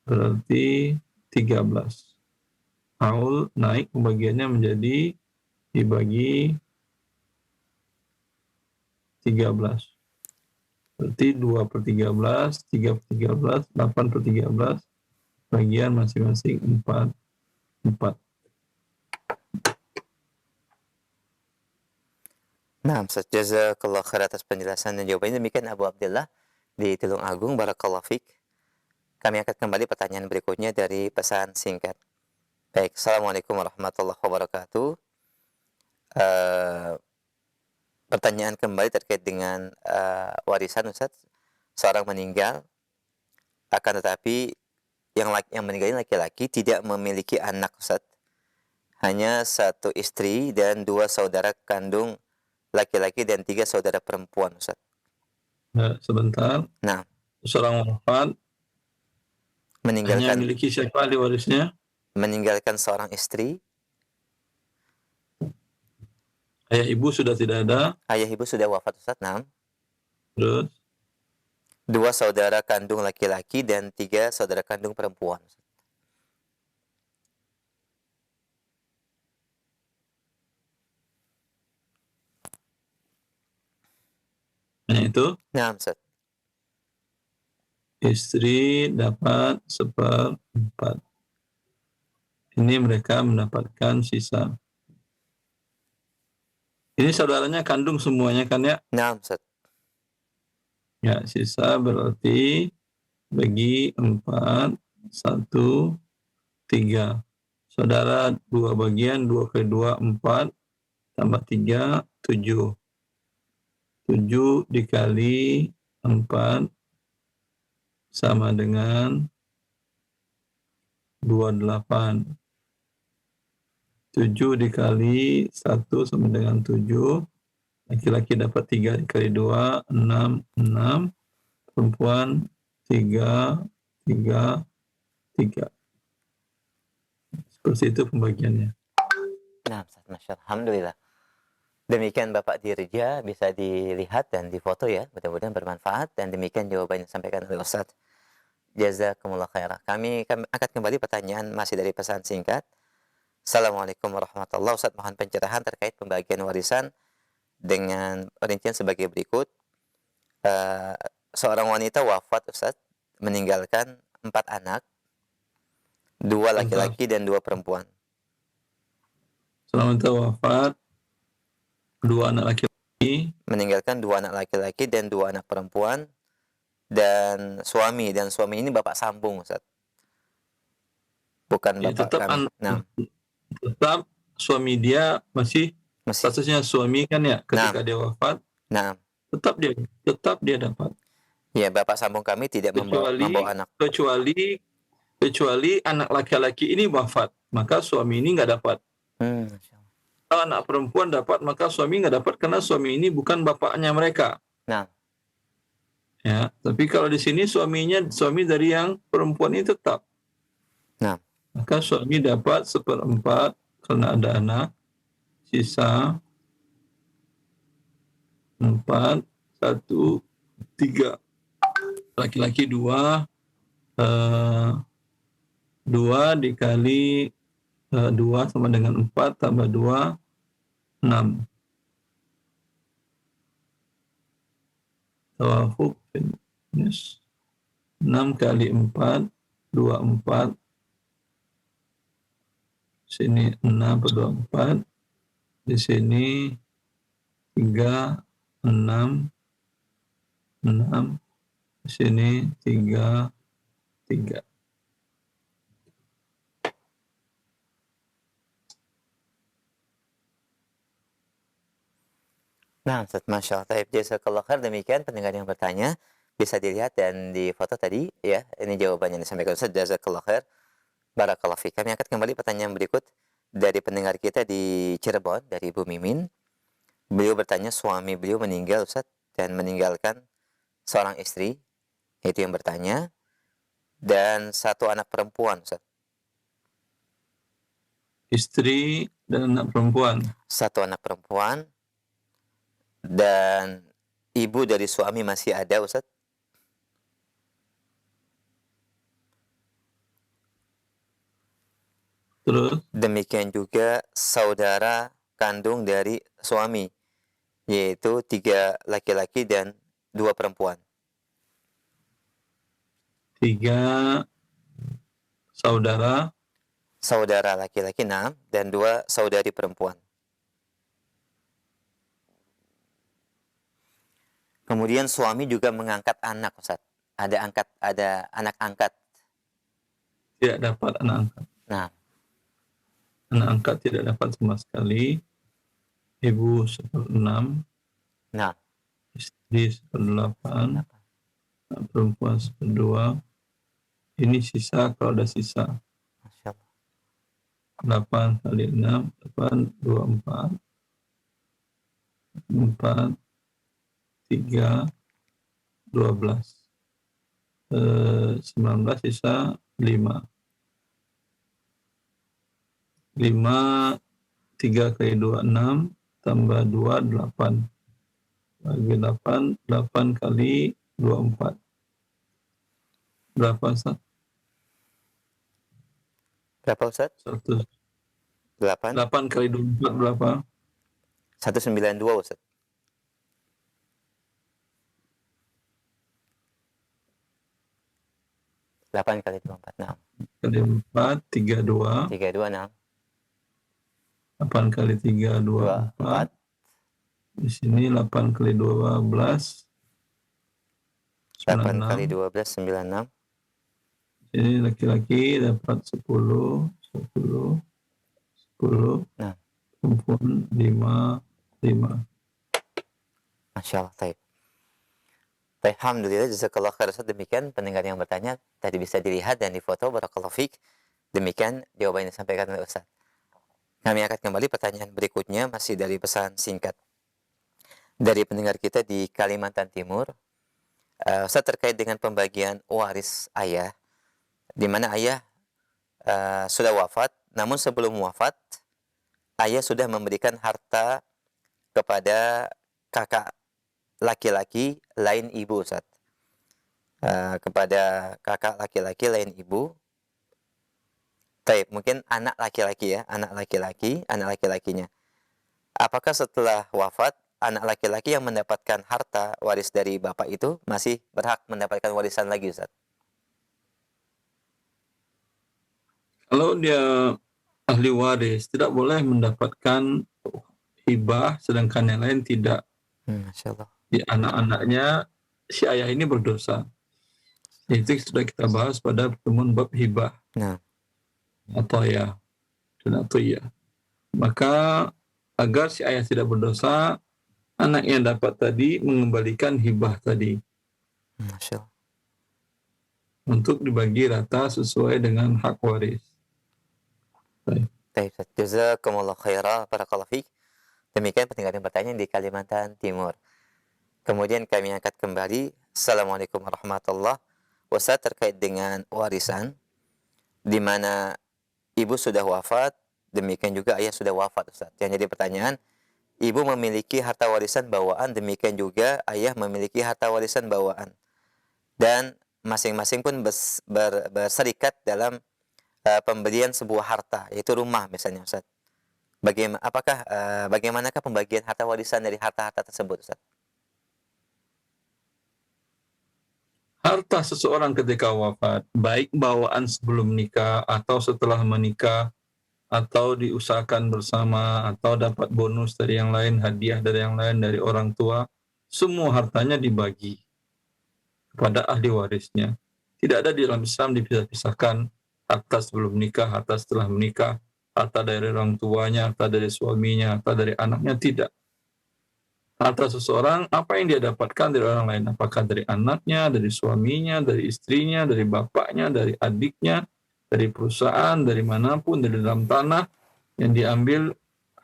berarti 13. Haul naik pembagiannya menjadi dibagi 13. Berarti 2/13, 3/13, 8/13, bagian masing-masing 4. Nah, jazakallah khair atas penjelasan dan jawabannya. Demikian Abu Abdullah di Tulung Agung, barakallahu fiik. Kami akan kembali pertanyaan berikutnya dari pesan singkat. Baik, Assalamualaikum warahmatullahi wabarakatuh. Pertanyaan kembali terkait dengan warisan, Ustaz. Seorang meninggal, akan tetapi yang meninggal ini laki-laki, tidak memiliki anak, Ustaz. Hanya 1 istri dan 2 saudara kandung laki-laki dan 3 saudara perempuan, Ustaz. Sebentar. Nah, Seorang wafat, hanya meninggalkan memiliki siapa ahli warisnya? meninggalkan seorang istri, Ayah ibu sudah tidak ada. ayah ibu sudah wafat, Ustaz. Nah, Terus 2 saudara kandung laki-laki dan 3 saudara kandung perempuan, Ustaz. hanya itu. Nah, Ustaz. Istri dapat 1/4. Ini mereka mendapatkan sisa. Ini saudaranya kandung semuanya kan ya? Nah, Ustaz. Ya, sisa berarti bagi 4, 1, 3. Saudara 2 bagian, 2 kali 2, 4, tambah 3, 7. 7 dikali 4 sama dengan 28. 7 dikali 1 sama dengan 7. Laki-laki dapat 3 dikali 2, 6, 6. Perempuan 3, 3, 3. Seperti itu pembagiannya. Nah, Ustaz, Masya Allah. Alhamdulillah. Demikian Bapak Dirja, bisa dilihat dan difoto ya. Mudah-mudahan bermanfaat. Dan demikian jawaban yang disampaikan oleh Ustaz. Jazakumullah khairah. Kami angkat kembali pertanyaan masih dari pesan singkat. Assalamualaikum warahmatullahi wabarakatuh. Ustaz, mohon pencerahan terkait pembagian warisan dengan rincian sebagai berikut. Seorang wanita wafat, Ustaz, meninggalkan 4 anak, 2 laki-laki dan 2 perempuan. Seorang wanita wafat, 2 anak laki-laki, Meninggalkan 2 anak laki-laki dan 2 anak perempuan, dan suami ini bapak sambung, Ustaz. Bukan ya, bapak kami. Nah, tetap suami dia masih statusnya suami kan ya, ketika dia wafat, nah, tetap dia dapat. ya, bapak sambung kami tidak membawa anak. Kecuali anak laki-laki ini wafat, maka suami ini nggak dapat. Kalau anak perempuan dapat, maka suami nggak dapat karena suami ini bukan bapaknya mereka. Nah, ya, tapi kalau di sini suami dari yang perempuan ini tetap. Nah, maka suami dapat 1/4 karena ada anak, sisa 4, 1, 3. Laki-laki 2, 2 dikali 2 sama dengan 4 tambah 2 6. Tawafuk fitness. 6 kali 4, 24. Sini 6 per 24. Di sini 3, 6, 6. Di sini 3, 3. Nah, Ustaz, Masya Allah. Jazakallah khair. Demikian pendengar yang bertanya. Bisa dilihat dan di foto tadi, ya. Ini jawabannya yang disampaikan Ustaz. Jazakallah khair. Barakallah fiik. Kami angkat kembali pertanyaan berikut dari pendengar kita di Cirebon, dari Ibu Mimin. Beliau bertanya, suami beliau meninggal, Ustaz, dan meninggalkan seorang istri. Itu yang bertanya. Dan satu anak perempuan, Ustaz. Istri dan anak perempuan. Satu anak perempuan. Dan ibu dari suami masih ada, Ustaz. Terus Demikian juga saudara kandung dari suami, yaitu 3 laki-laki dan 2 perempuan. 3 saudara, Saudara laki-laki 6 dan 2 saudari perempuan. Kemudian suami juga mengangkat anak, Ustaz. Ada anak angkat. tidak dapat anak angkat. Nah, Anak angkat tidak dapat sama sekali. Ibu 1/6, nah, istri 1/8, anak perempuan 1/2. Ini sisa kalau ada sisa. Masya Allah. 8 kali 6, 8, 24. 4, 3, 12. 19 sisa 5. 5, 3 kali 2, 6, tambah 2, 8. Bagi 8, 8 kali 24. Berapa, Ustaz? Berapa, Ustaz? 8? 8 kali 24 berapa? 192, Ustaz. 8 kali 24, 6. Kali 4, 32. 32, 6. 8 kali 3, 24. Di sini 8 kali 12. 8 kali 12, 96. Ini laki-laki dapat 10, 10, 10. Nah. Perempuan 5, 5. Masya Allah, taib. Alhamdulillah, jazakallah khair, Ustaz. Demikian pendengar yang bertanya tadi bisa dilihat dan difoto, barakallahu fiik. Demikian jawaban yang disampaikan oleh Ustaz. Kami akan kembali pertanyaan berikutnya, masih dari pesan singkat dari pendengar kita di Kalimantan Timur. Ustaz, terkait dengan pembagian waris ayah, di mana ayah sudah wafat, namun sebelum wafat, ayah sudah memberikan harta kepada kakak laki-laki lain ibu, Ustaz. Kepada kakak laki-laki lain ibu. Baik, mungkin anak laki-laki ya, anak laki-lakinya. Apakah setelah wafat, anak laki-laki yang mendapatkan harta waris dari bapak itu masih berhak mendapatkan warisan lagi, Ustaz? Kalau dia ahli waris, tidak boleh mendapatkan hibah, sedangkan yang lain tidak. Masya Allah. Di anak-anaknya, si ayah ini berdosa. Itu sudah kita bahas pada pertemuan bab hibah. Nah. Ataya dan ataya. Maka agar si ayah tidak berdosa, anak yang dapat tadi mengembalikan hibah tadi. Masya Allah. Untuk dibagi rata sesuai dengan hak waris. Baik. Jazakumullah khairah, barakallahu fiik. Demikian pendengar yang bertanya di Kalimantan Timur. Kemudian kami angkat kembali. Assalamualaikum warahmatullahi wabarakatuh. Ustaz, terkait dengan warisan, di mana ibu sudah wafat, demikian juga ayah sudah wafat, Ustaz. Yang jadi pertanyaan, ibu memiliki harta warisan bawaan, demikian juga ayah memiliki harta warisan bawaan. Dan masing-masing pun berserikat dalam pembelian sebuah harta, yaitu rumah misalnya, Ustaz. Bagaimanakah pembagian harta warisan dari harta-harta tersebut, Ustaz? Harta seseorang ketika wafat, baik bawaan sebelum nikah atau setelah menikah, atau diusahakan bersama, atau dapat bonus dari yang lain, hadiah dari yang lain, dari orang tua, semua hartanya dibagi kepada ahli warisnya. Tidak ada di dalam Islam dipisah-pisahkan harta sebelum nikah, harta setelah menikah, harta dari orang tuanya, harta dari suaminya, harta dari anaknya, tidak. Harta seseorang, apa yang dia dapatkan dari orang lain, apakah dari anaknya, dari suaminya, dari istrinya, dari bapaknya, dari adiknya, dari perusahaan, dari manapun, dari dalam tanah, yang diambil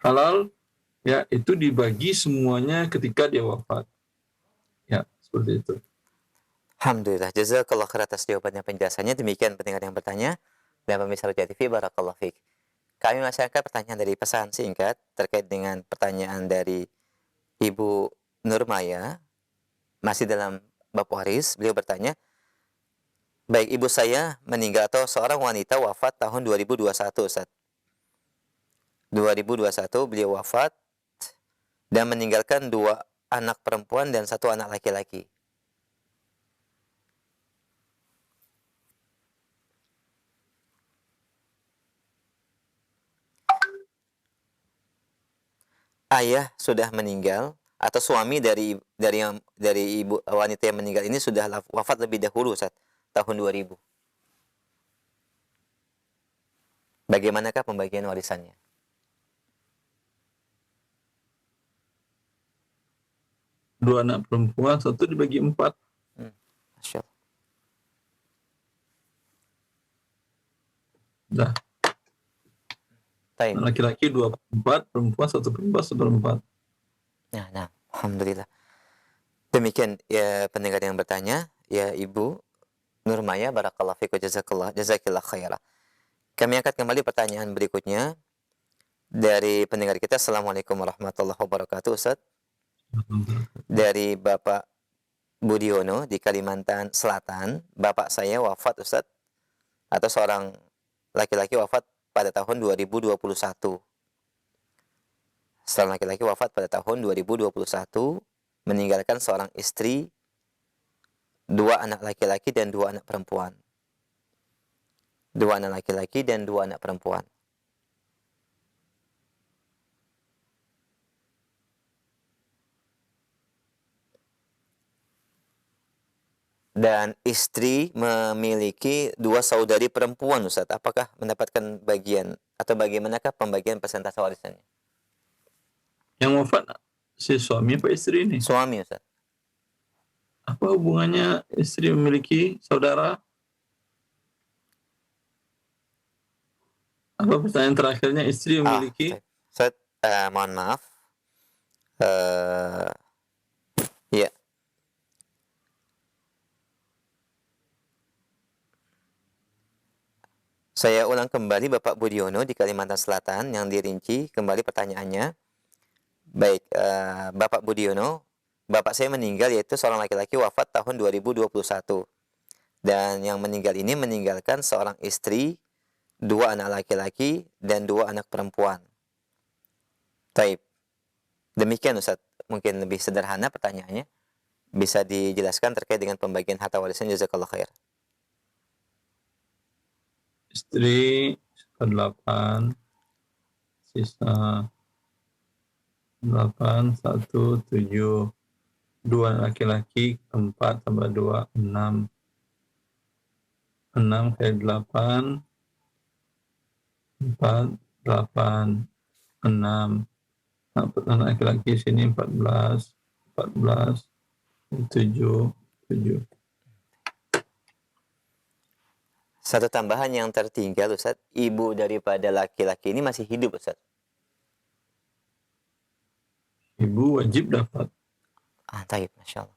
halal, ya itu dibagi semuanya ketika dia wafat. Ya, seperti itu. Alhamdulillah, jazakallah khair atas jawabannya, penjelasannya. Demikian pendengar yang bertanya dan pemirsa Roja TV, barakallahu fiik. Kami masih akan pertanyaan dari pesan singkat terkait dengan pertanyaan dari Ibu Nurmaya, masih dalam bab waris. Beliau bertanya, baik, ibu saya meninggal atau seorang wanita wafat tahun 2021, Ustaz. 2021 beliau wafat dan meninggalkan 2 anak perempuan dan 1 anak laki-laki. Ayah sudah meninggal atau suami dari ibu wanita yang meninggal ini sudah wafat lebih dahulu, Ustaz, tahun 2000. Bagaimanakah pembagian warisannya? Dua anak perempuan, 1 dibagi 4. Masya Allah. Dah. Baik. Laki-laki 2/4, perempuan 1/4. Nah, alhamdulillah. Demikian ya pendengar yang bertanya, ya Ibu Nurmaya, barakallahu fikum, jazakillah khairah. Kami angkat kembali pertanyaan berikutnya dari pendengar kita. Assalamualaikum warahmatullahi wabarakatuh, Ustaz. Dari Bapak Budiono di Kalimantan Selatan. Bapak saya wafat, Ustaz, atau seorang laki-laki wafat pada tahun 2021. Seorang laki-laki wafat pada tahun 2021, meninggalkan seorang istri, 2 anak laki-laki dan 2 anak perempuan. 2 anak laki-laki dan 2 anak perempuan. Dan istri memiliki 2 saudari perempuan, Ustaz. Apakah mendapatkan bagian atau bagaimanakah pembagian persentase warisannya? Yang wafat si suami apa istri ini? Suami, Ustaz. Apa hubungannya istri memiliki saudara? Apa pertanyaan terakhirnya, istri memiliki? Ustaz, mohon maaf. Ya. Saya ulang kembali, Bapak Budiono di Kalimantan Selatan, yang dirinci kembali pertanyaannya. Baik, Bapak Budiono, bapak saya meninggal, yaitu seorang laki-laki wafat tahun 2021. Dan yang meninggal ini meninggalkan seorang istri, 2 anak laki-laki, dan 2 anak perempuan. Taib. Demikian, Ustaz. Mungkin lebih sederhana pertanyaannya. Bisa dijelaskan terkait dengan pembagian harta warisan, jazakallah khair. Istri 8, sisa 8, 1, 7, 2 laki-laki, 4 tambah 2, 6. 6 kali 8, 4, 8, 6. Anak laki-laki sini 14, 7, 7. Satu tambahan yang tertinggal, Ustaz, ibu daripada laki-laki ini masih hidup, Ustaz. Ibu wajib dapat. Taib, Masya Allah.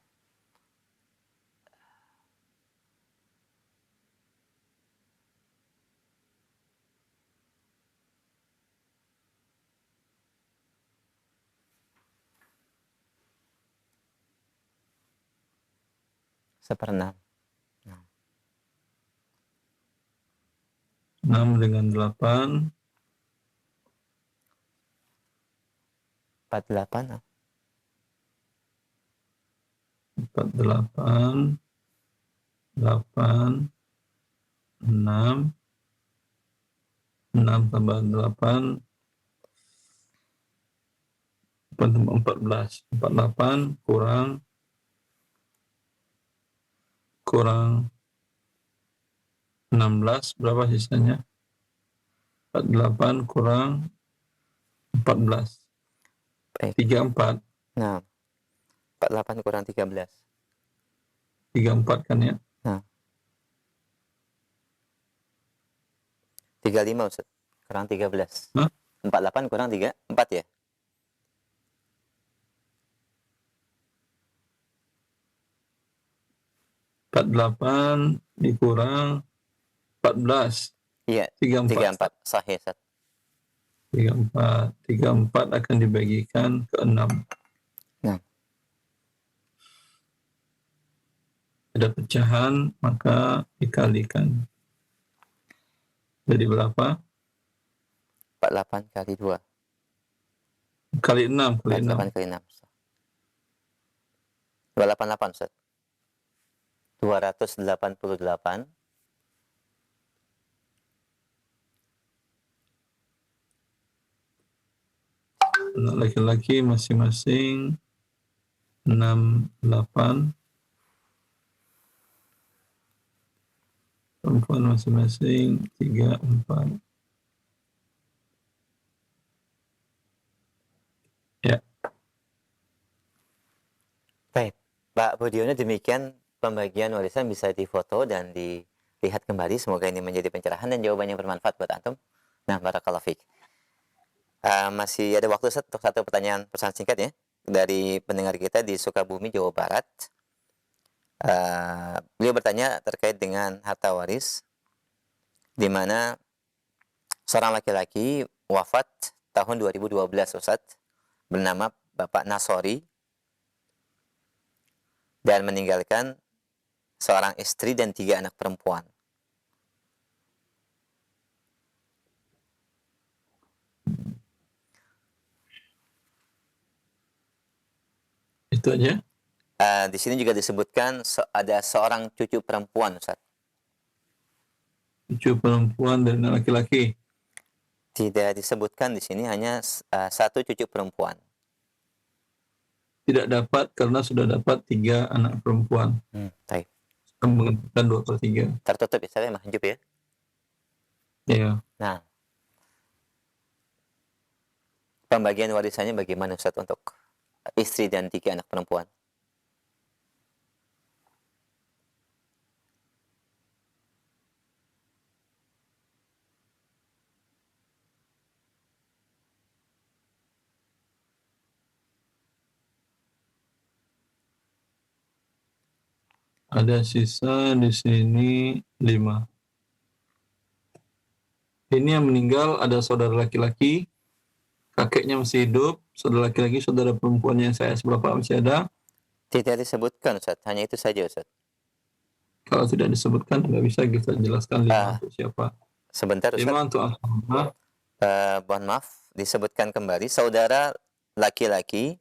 Seperenam. 6 dengan 8, 48. 48, 8, 6, 6 tambah 8, 8 tambah 14, 48 kurang 16, berapa sisanya? 48 kurang 14, Baik. 34, Nah, 48 kurang 13. 34 kan ya? 35 Ustaz. Kurang 13. Hah? 48 kurang 3, 4 ya? 48 dikurang 14, Iya, 34. 34. Sahih Ustaz. 34 akan dibagikan ke 6. Nah. Ada pecahan, maka dikalikan. Jadi berapa? 48 kali 2. Kali 6, kali 6. 48 kali 6. 288 Ustaz. 288 Anak laki-laki masing-masing 6, 8. Perempuan masing-masing 3, 4. Ya. Baik, Pak Budiono, demikian pembagian warisan, bisa difoto dan dilihat kembali. Semoga ini menjadi pencerahan dan jawaban yang bermanfaat buat antum. Nah, barakallahu fiik. Masih ada waktu Ustaz untuk satu pertanyaan pesan singkat ya dari pendengar kita di Sukabumi, Jawa Barat. Beliau bertanya terkait dengan harta waris, di mana seorang laki-laki wafat tahun 2012 Ustaz, bernama Bapak Nasori, dan meninggalkan seorang istri dan 3 anak perempuan. Itu aja. Di sini juga disebutkan ada seorang cucu perempuan, Ustaz. Cucu perempuan dan laki-laki. Tidak disebutkan di sini, hanya satu cucu perempuan. Tidak dapat karena sudah dapat 3 anak perempuan. Baik. Mengatakan 2/3. Tertutup ya, saya mahjub ya. Iya. Nah, pembagian warisannya bagaimana Ustaz untuk istri dan 3 anak perempuan? Ada sisa di sini 5. Ini yang meninggal ada saudara laki-laki, kakeknya masih hidup, saudara laki-laki, saudara perempuannya saya sebelah Pak masih ada. Tidak disebutkan Ustaz, hanya itu saja Ustaz. Kalau tidak disebutkan nggak bisa kita jelaskan 5 untuk siapa. Sebentar Ustaz. 5 untuk apa? Mohon maaf, disebutkan kembali saudara laki-laki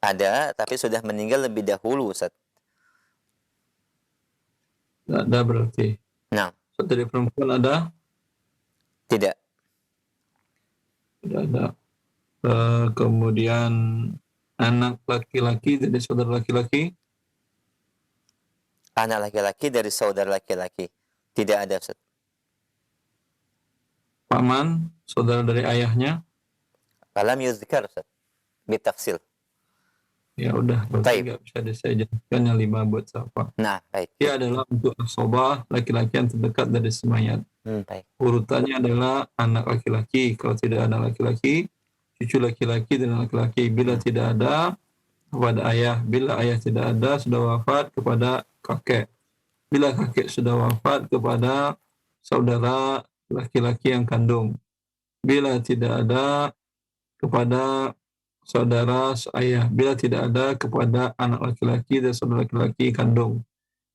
ada tapi sudah meninggal lebih dahulu Ustaz. Tidak ada berarti. Nah, Saudari perempuan ada? tidak. Tidak ada. Kemudian anak laki-laki dari saudara laki-laki? Anak laki-laki dari saudara laki-laki tidak ada Ustaz. Paman, saudara dari ayahnya? Alam yuzkar Ustaz, bitafsil. Ya udah, berarti Baik. nggak bisa saya jelaskan yang 5 buat siapa. Nah, baik. Dia adalah untuk asobah, laki-laki yang terdekat dari semayat. Baik. Urutannya adalah anak laki-laki. Kalau tidak ada laki-laki, cucu laki-laki dan laki-laki. Bila tidak ada, kepada ayah. Bila ayah tidak ada, sudah wafat, kepada kakek. Bila kakek sudah wafat, kepada saudara laki-laki yang kandung. Bila tidak ada, kepada saudara seayah. Bila tidak ada, kepada anak laki-laki dan saudara laki-laki kandung.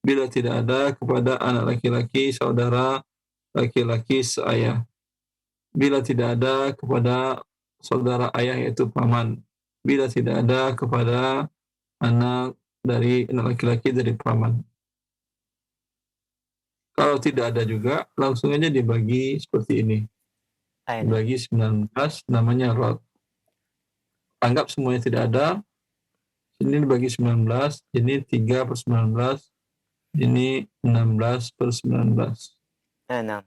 Bila tidak ada, kepada anak laki-laki saudara laki-laki seayah. Bila tidak ada, kepada saudara ayah yaitu paman. Bila tidak ada kepada anak laki-laki dari paman. Kalau tidak ada juga, langsung aja dibagi seperti ini. Dibagi 19, namanya rod. Anggap semuanya tidak ada. Ini dibagi 19, ini 3/19, ini 16/19. Nah.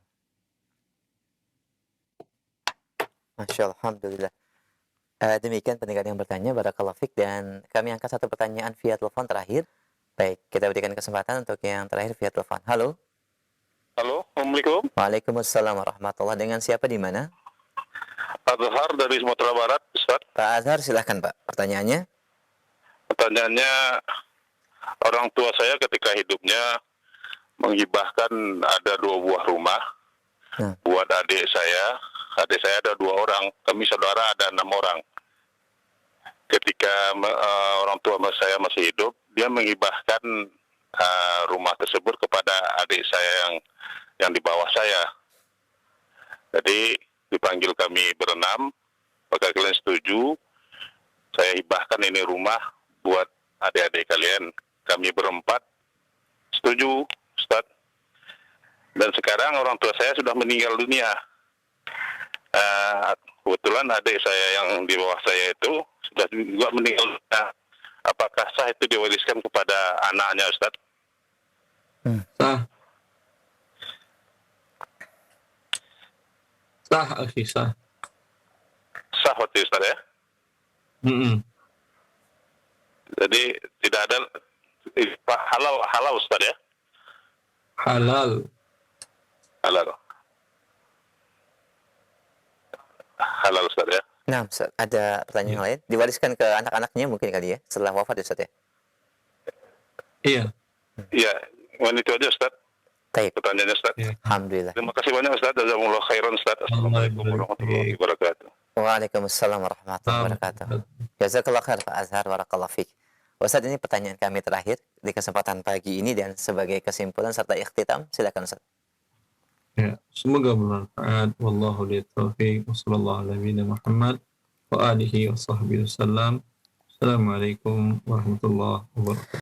Masya Allah, Alhamdulillah. Demikian pendengar yang bertanya, barakallahu fiik, dan kami angkat satu pertanyaan via telepon terakhir. Baik, kita berikan kesempatan untuk yang terakhir via telepon. Halo. Halo, Assalamualaikum. Waalaikumsalam warahmatullahi. Dengan siapa di mana? Azhar dari Sumatera Barat, Ustaz. Pak Azhar, silahkan Pak. Pertanyaannya? Pertanyaannya, orang tua saya ketika hidupnya menghibahkan ada 2 buah rumah buat adik saya. Adik saya ada 2 orang, kami saudara ada 6 orang. Ketika orang tua saya masih hidup, dia menghibahkan rumah tersebut kepada adik saya yang di bawah saya. Jadi dipanggil kami berenam, apakah kalian setuju? Saya hibahkan ini rumah buat adik-adik kalian. Kami berempat setuju, Ustaz. Dan sekarang orang tua saya sudah meninggal dunia. Kebetulan adik saya yang di bawah saya itu sudah juga meninggal dunia. Apakah sah itu diwariskan kepada anaknya, Ustaz? Sah. Sah, akhi, sah. Sah waktu Ustaz ya? Jadi tidak ada halal Ustaz ya? Halal. Halal Ustaz ya? Nah, Ustaz, ada pertanyaan lain? Diwariskan ke anak-anaknya mungkin kali ya, setelah wafat Ustaz ya? Iya. Iya, itu aja Ustaz. Baik. Pertanyaannya Ustaz. Ya. Alhamdulillah. Terima kasih banyak Ustaz. Jazakumullah khairan Ustaz. Assalamualaikum warahmatullahi wabarakatuh. Waalaikumsalam warahmatullahi wabarakatuh. Jazakallah khair Pak Azhar, barakallahu fiik. Ustaz, ini pertanyaan kami terakhir di kesempatan pagi ini, dan sebagai kesimpulan serta ikhtitam, silakan Ustaz. Ya, semoga bermanfaat. Wallahu a'lam bishawab. Wassallallahu ala nabiyina Muhammad wa alihi wa sahbihi wasallam. Assalamualaikum warahmatullahi wabarakatuh.